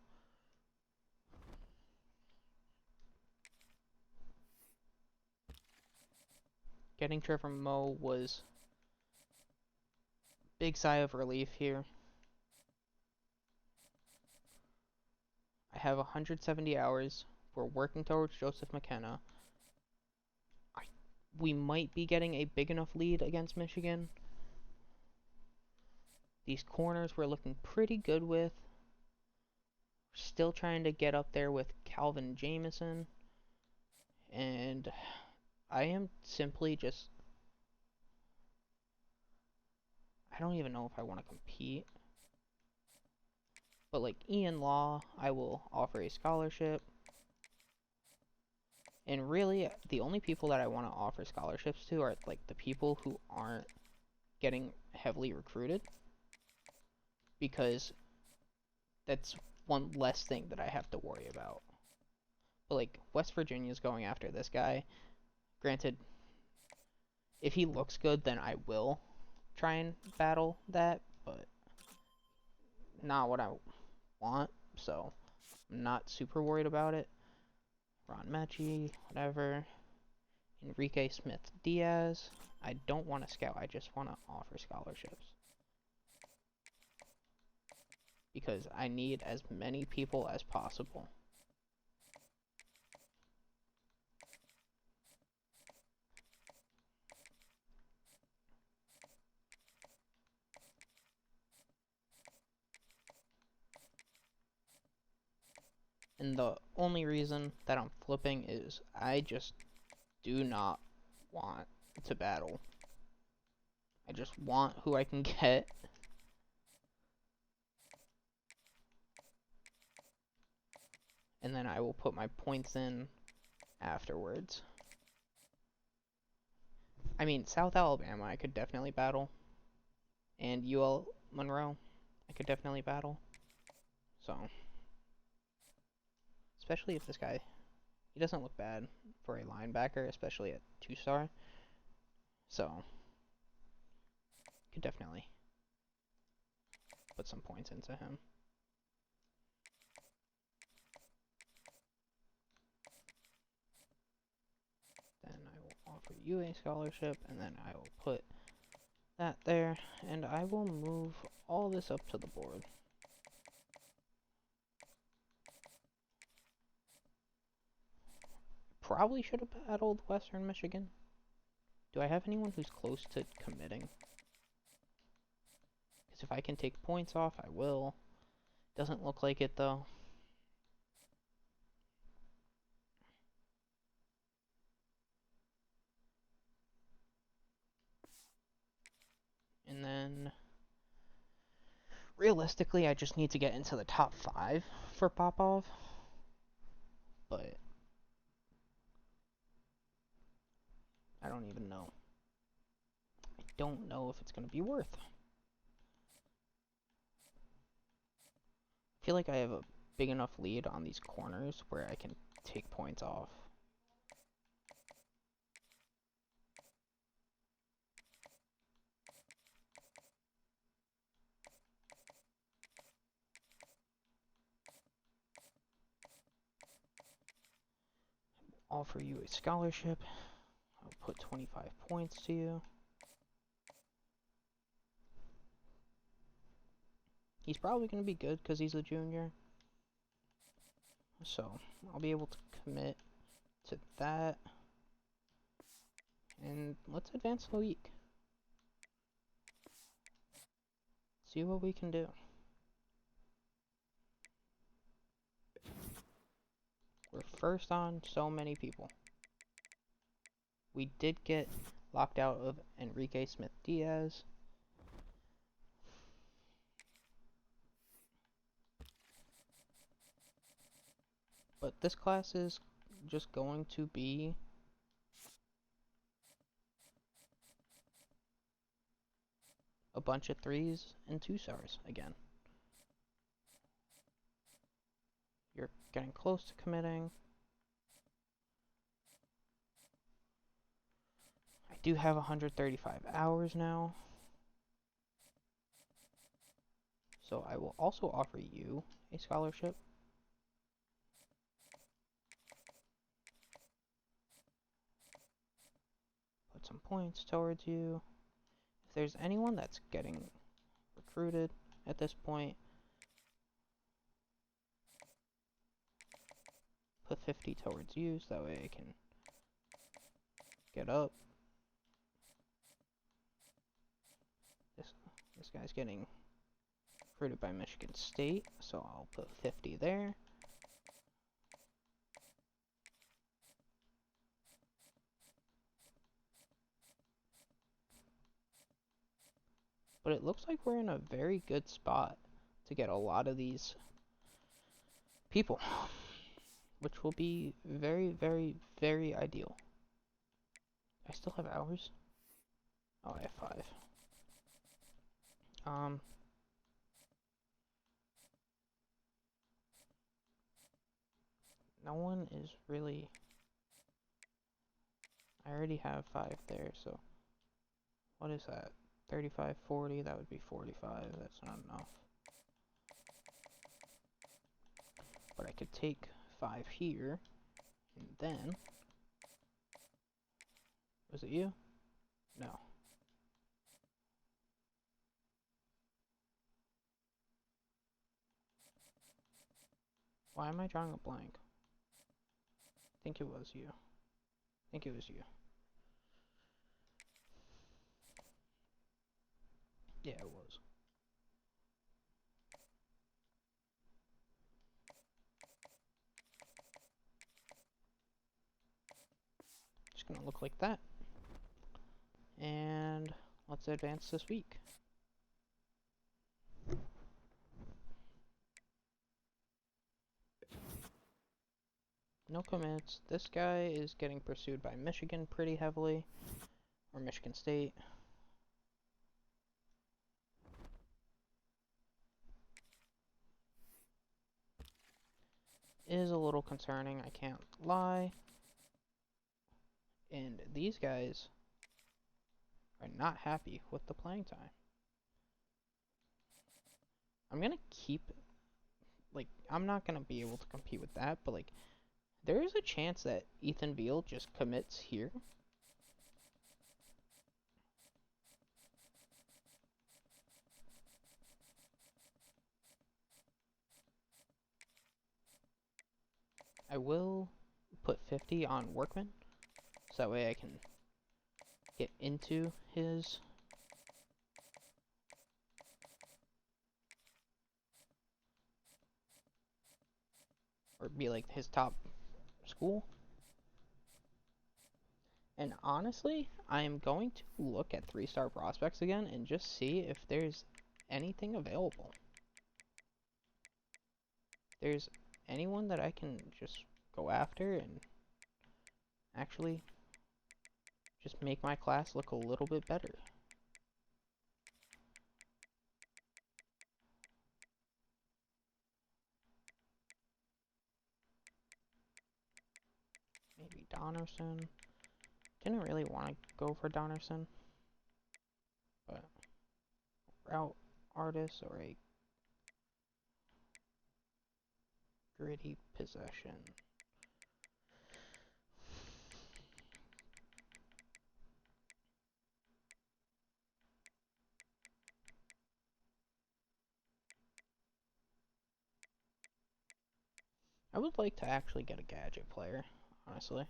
Getting Trevor Moe was big sigh of relief here. I have 170 hours. We're working towards Joseph McKenna. We might be getting a big enough lead against Michigan. These corners we're looking pretty good with. Still trying to get up there with Calvin Jamison. And I am simply just... I don't even know if I want to compete. But like Ian Law, I will offer a scholarship. And really, the only people that I want to offer scholarships to are like the people who aren't getting heavily recruited. Because that's one less thing that I have to worry about. But like, West Virginia's going after this guy. Granted, if he looks good, then I will try and battle that, but not what I want, so I'm not super worried about it. Ron Mechie, whatever. Enrique Smith Diaz. I don't want to scout, I just want to offer scholarships. Because I need as many people as possible. And the only reason that I'm flipping is I just do not want to battle. I just want who I can get. And then I will put my points in afterwards. I mean, South Alabama I could definitely battle. And UL Monroe I could definitely battle. So, especially if this guy, he doesn't look bad for a linebacker, especially at 2-star. So, could definitely put some points into him. Then I will offer you a scholarship, and then I will put that there, and I will move all this up to the board. Probably should have battled Western Michigan. Do I have anyone who's close to committing? Because if I can take points off, I will. Doesn't look like it, though. And then, realistically, I just need to get into the top 5 for Popov. But I don't even know. I don't know if it's going to be worth. I feel like I have a big enough lead on these corners where I can take points off offer you a scholarship. I'll put 25 points to you. He's probably going to be good because he's a junior. So I'll be able to commit to that. And let's advance the week. See what we can do. We're first on so many people. We did get locked out of Enrique Smith Diaz. But this class is just going to be a bunch of 3s and 2 stars again. You're getting close to committing. I do have 135 hours now. So I will also offer you a scholarship. Put some points towards you. If there's anyone that's getting recruited at this point, put 50 towards you so that way I can get up. This guy's getting recruited by Michigan State, so I'll put 50 there. But it looks like we're in a very good spot to get a lot of these people, which will be very, very, very ideal. I still have hours? Oh, I have 5. No one is really... I already have 5 there, so... What is that? 35, 40, that would be 45, that's not enough. But I could take 5 here, and then... Was it you? No. Why am I drawing a blank? I think it was you. I think it was you. Yeah, it was. Just gonna look like that. And let's advance this week. No commits. This guy is getting pursued by Michigan pretty heavily. Or Michigan State. Is a little concerning, I can't lie. And these guys are not happy with the playing time. I'm gonna keep, like, I'm not gonna be able to compete with that, but, like, there is a chance that Ethan Beal just commits here. I will put 50 on Workman, so that way I can get into his or be like his top school. And honestly, I am going to look at 3-star prospects again and just see if there's anything available. There's anyone that I can just go after and actually just make my class look a little bit better. Maybe Donnerson. Didn't really want to go for Donnerson, but route artist or a gritty possession. I would like to actually get a gadget player, honestly.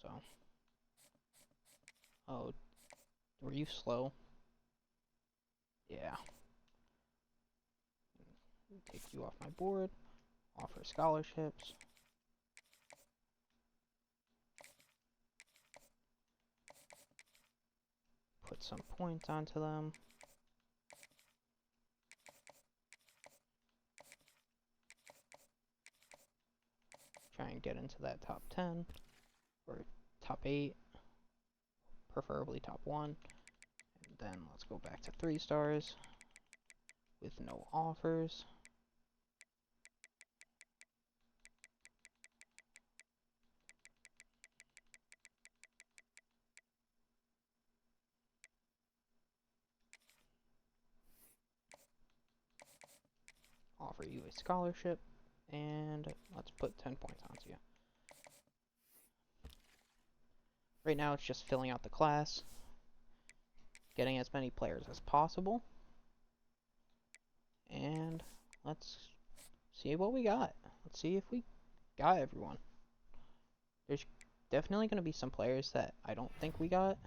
So, oh, were you slow? Yeah. Take you off my board. Offer scholarships. Put some points onto them. Try and get into that top 10 or top 8, preferably top 1. And then let's go back to 3 stars with no offers. Offer you a scholarship, and let's put 10 points onto you. Right now it's just filling out the class, getting as many players as possible, and let's see what we got. Let's see if we got everyone. There's definitely going to be some players that I don't think we got,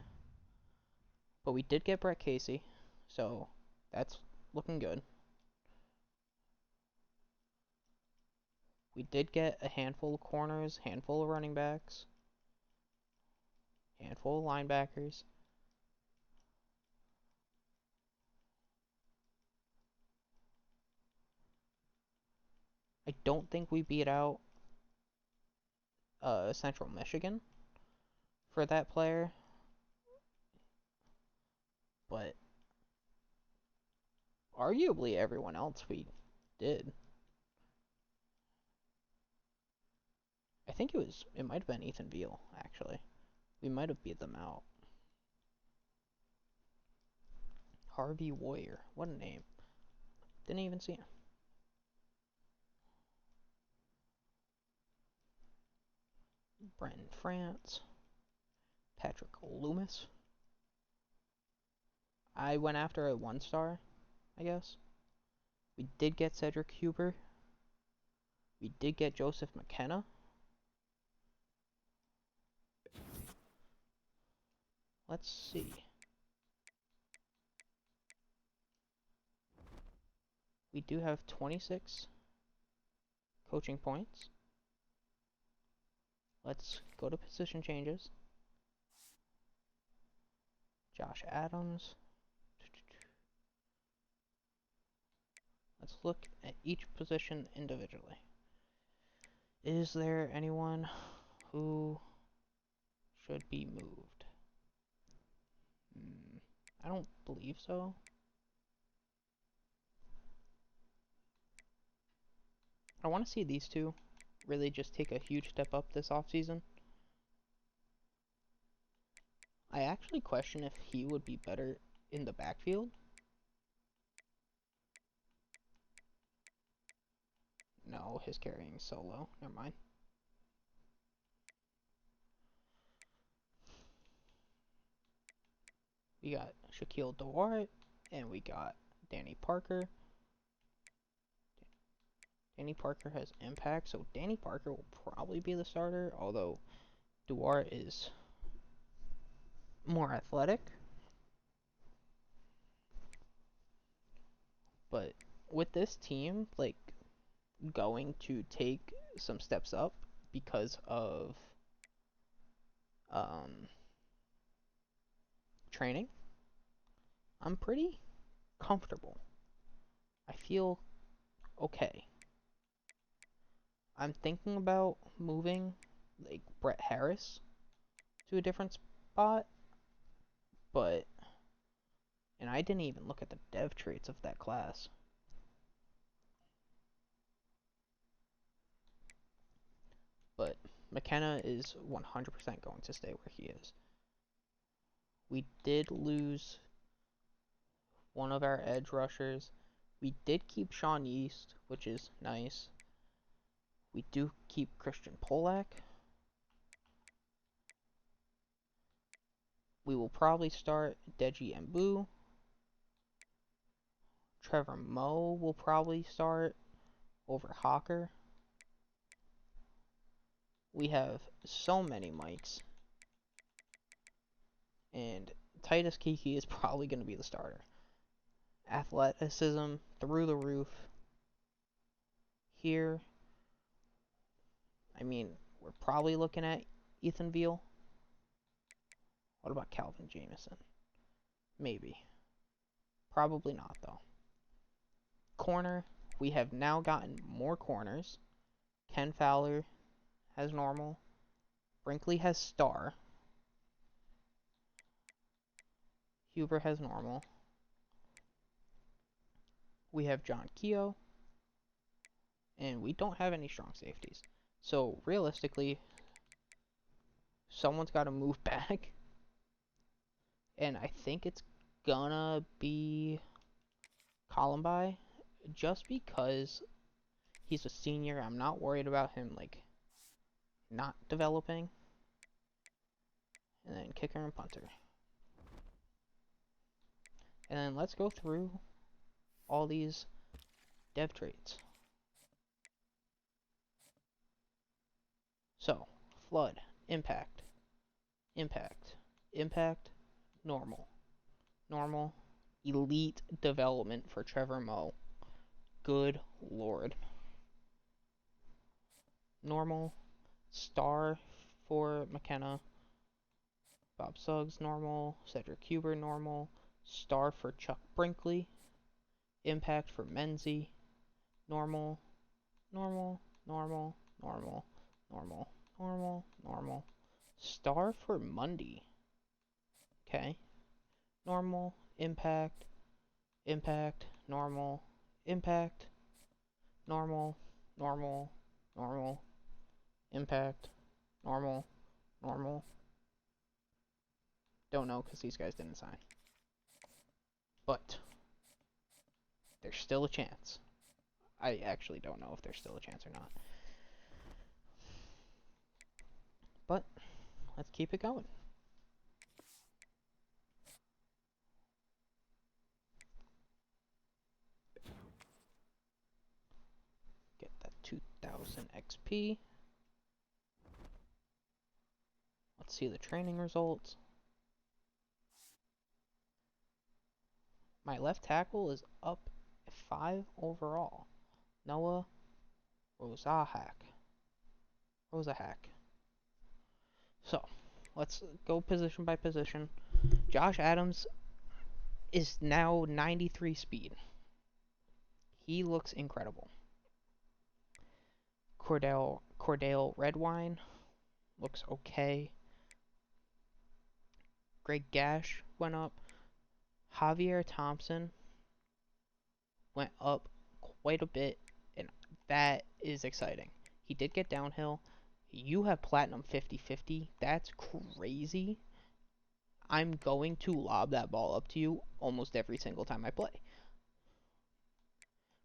but we did get Brett Casey, so that's looking good. We did get a handful of corners, handful of running backs, handful of linebackers. I don't think we beat out Central Michigan for that player, but arguably everyone else we did. I think it might have been Ethan Veal, actually. We might have beat them out. Harvey Warrior, what a name. Didn't even see him. Brenton France. Patrick Loomis. I went after a 1-star, I guess. We did get Cedric Huber. We did get Joseph McKenna. Let's see. We do have 26 coaching points. Let's go to position changes. Josh Adams. Let's look at each position individually. Is there anyone who should be moved? I don't believe so. I want to see these two really just take a huge step up this offseason. I actually question if he would be better in the backfield. No, his carrying is so low. Never mind. We got Shaquille Duarte, and we got Danny Parker. Danny Parker has impact, so Danny Parker will probably be the starter, although Duarte is more athletic. But with this team, like, going to take some steps up because of training, I'm pretty comfortable. I feel okay. I'm thinking about moving, like, Brett Harris to a different spot, but, and I didn't even look at the dev traits of that class. But McKenna is 100% going to stay where he is. We did lose one of our edge rushers. We did keep Sean Yeast, which is nice. We do keep Christian Polak. We will probably start Deji Mbu. Trevor Moe will probably start over Hawker. We have so many mics. And Titus Kiki is probably going to be the starter. Athleticism through the roof. Here, I mean, we're probably looking at Ethan Veal. What about Calvin Jameson? Maybe. Probably not, though. Corner, we have now gotten more corners. Ken Fowler has normal. Brinkley has star. Huber has normal. We have John Keogh. And we don't have any strong safeties. So, realistically, someone's got to move back. And I think it's gonna be Columbi. Just because he's a senior, I'm not worried about him, like, not developing. And then kicker and punter. And then let's go through all these dev traits. So, flood, impact, impact, impact, normal, normal, elite development for Trevor Moe. Good lord. Normal, star for McKenna. Bob Suggs, normal. Cedric Huber, normal. Star for Chuck Brinkley. Impact for Menzie. Normal, normal, normal, normal, normal, normal, normal. Star for Mundy. Okay. Normal, impact, impact, normal, impact, normal, normal, normal, impact, normal, normal. Don't know because these guys didn't sign. But there's still a chance. I actually don't know if there's still a chance or not. But let's keep it going. Get that 2000 XP. Let's see the training results. My left tackle is up 5 overall. Noah Rosahak. So, let's go position by position. Josh Adams is now 93 speed. He looks incredible. Cordell Redwine looks okay. Greg Gash went up. Javier Thompson went up quite a bit, and that is exciting. He did get downhill. You have platinum 50-50. That's crazy. I'm going to lob that ball up to you almost every single time I play.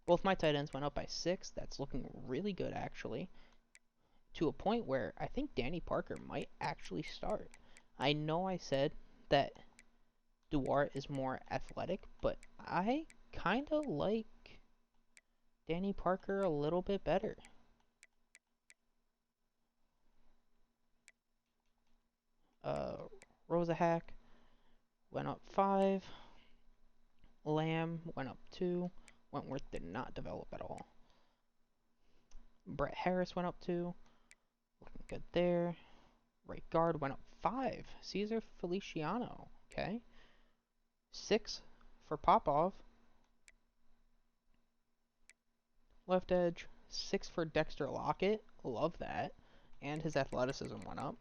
Both my tight ends went up by 6. That's looking really good, actually. To a point where I think Danny Parker might actually start. I know I said that Duarte is more athletic, but I kind of like Danny Parker a little bit better. Rosahak went up 5. Lamb went up 2. Wentworth did not develop at all. Brett Harris went up 2. Looking good there. Right guard went up 5. Cesar Feliciano. Okay. 6 for Popov. Left edge. 6 for Dexter Lockett. Love that. And his athleticism went up.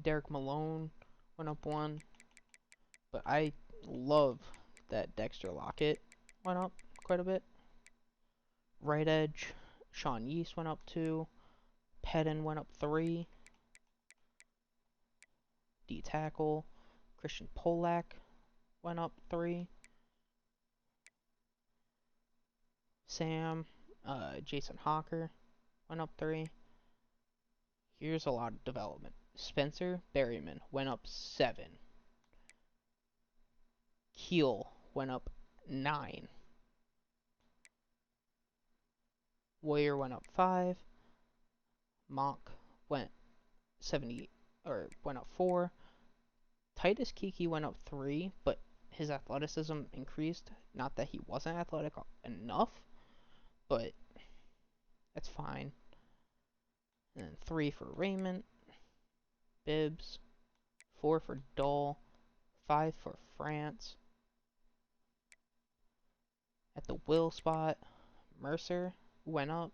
Derek Malone went up 1. But I love that Dexter Lockett went up quite a bit. Right edge. Sean Yeast went up 2. Pedden went up 3. D tackle. Christian Polak went up 3. Sam, Jason Hawker went up 3. Here's a lot of development. Spencer Berryman went up 7. Keel went up 9. Warrior went up 5. Monk went 70 or went up 4. Titus Kiki went up 3, but his athleticism increased. Not that he wasn't athletic enough, but that's fine. And then 3 for Raymond, Bibbs, 4 for Dole, 5 for France. At the will spot, Mercer went up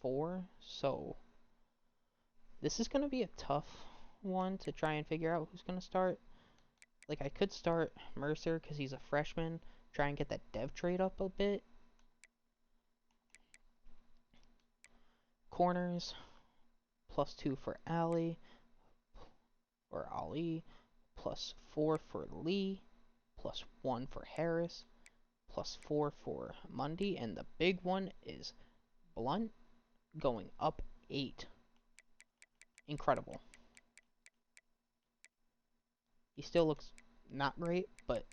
4, so this is going to be a tough one to try and figure out who's going to start. Like, I could start Mercer because he's a freshman, try and get that dev trade up a bit. Corners, +2 for Ali, +4 for Lee, +1 for Harris, +4 for Mundy, and the big one is Blunt going up 8. Incredible. He still looks not great, but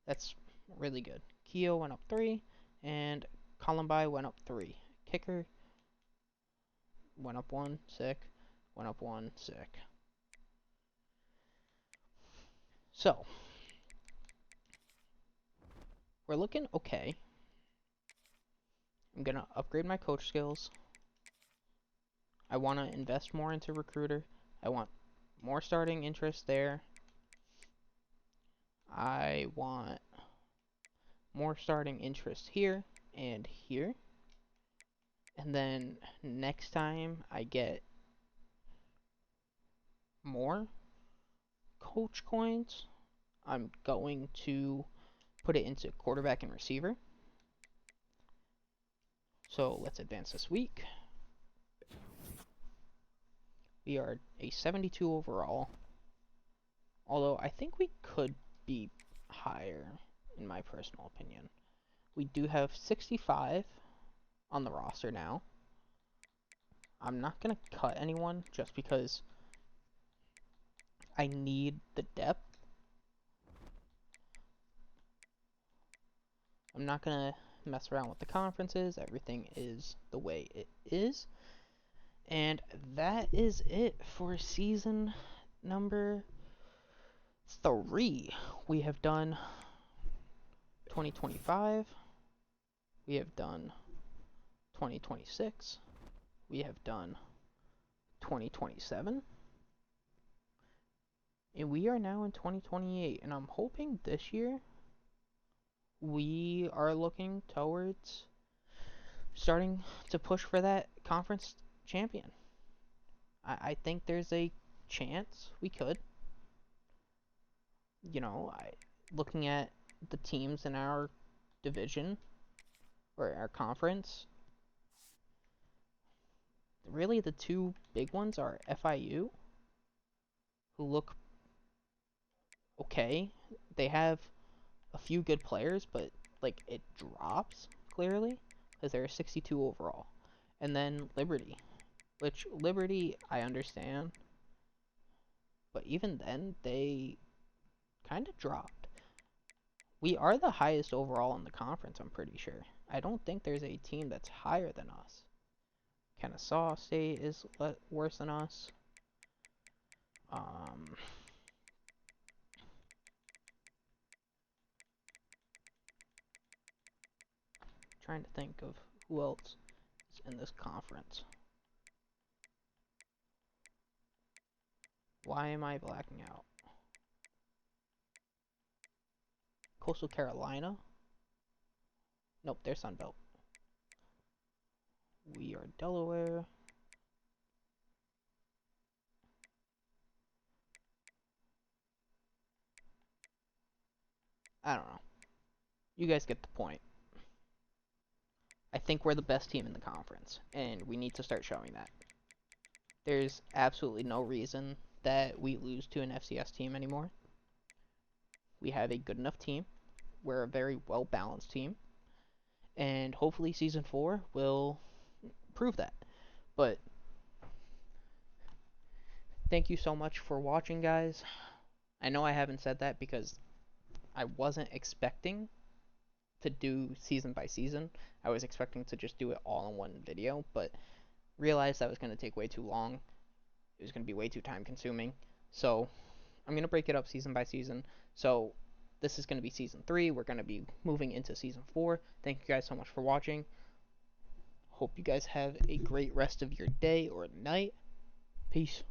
that's really good. Keogh went up 3, and Columbi went up 3. Kicker went up 1, sick. Went up 1, sick. So, we're looking okay. I'm going to upgrade my coach skills. I want to invest more into recruiter. I want more starting interest there. I want more starting interest here and here. And then next time I get more coach coins, I'm going to put it into quarterback and receiver. So let's advance this week. We are a 72 overall. Although I think we could be higher, in my personal opinion. We do have 65 on the roster now. I'm not going to cut anyone just because I need the depth. I'm not going to mess around with the conferences. Everything is the way it is. And that is it for season number 3. We have done 2025. We have done 2026. We have done 2027. And we are now in 2028. And I'm hoping this year we are looking towards starting to push for that conference champion. I think there's a chance we could. You know, looking at the teams in our division or our conference, really the two big ones are FIU, who look okay. They have a few good players, but like it drops clearly because they're 62 overall. And then Liberty, which Liberty I understand, but even then they kind of dropped. We are the highest overall in the conference, I'm pretty sure. I don't think there's a team that's higher than us. Kennesaw State is worse than us. Trying to think of who else is in this conference. Why am I blacking out? Coastal Carolina? Nope, they're Sunbelt. We are Delaware. I don't know. You guys get the point. I think we're the best team in the conference, and we need to start showing that. There's absolutely no reason that we lose to an FCS team anymore. We have a good enough team. We're a very well-balanced team. And hopefully Season 4 will prove that. But thank you so much for watching, guys. I know I haven't said that because I wasn't expecting to do season by season. I was expecting to just do it all in one video, but realized that was going to take way too long. It was going to be way too time consuming. So I'm going to break it up season by season. So this is going to be season 3. We're going to be moving into season 4. Thank you guys so much for watching. Hope you guys have a great rest of your day or night. Peace.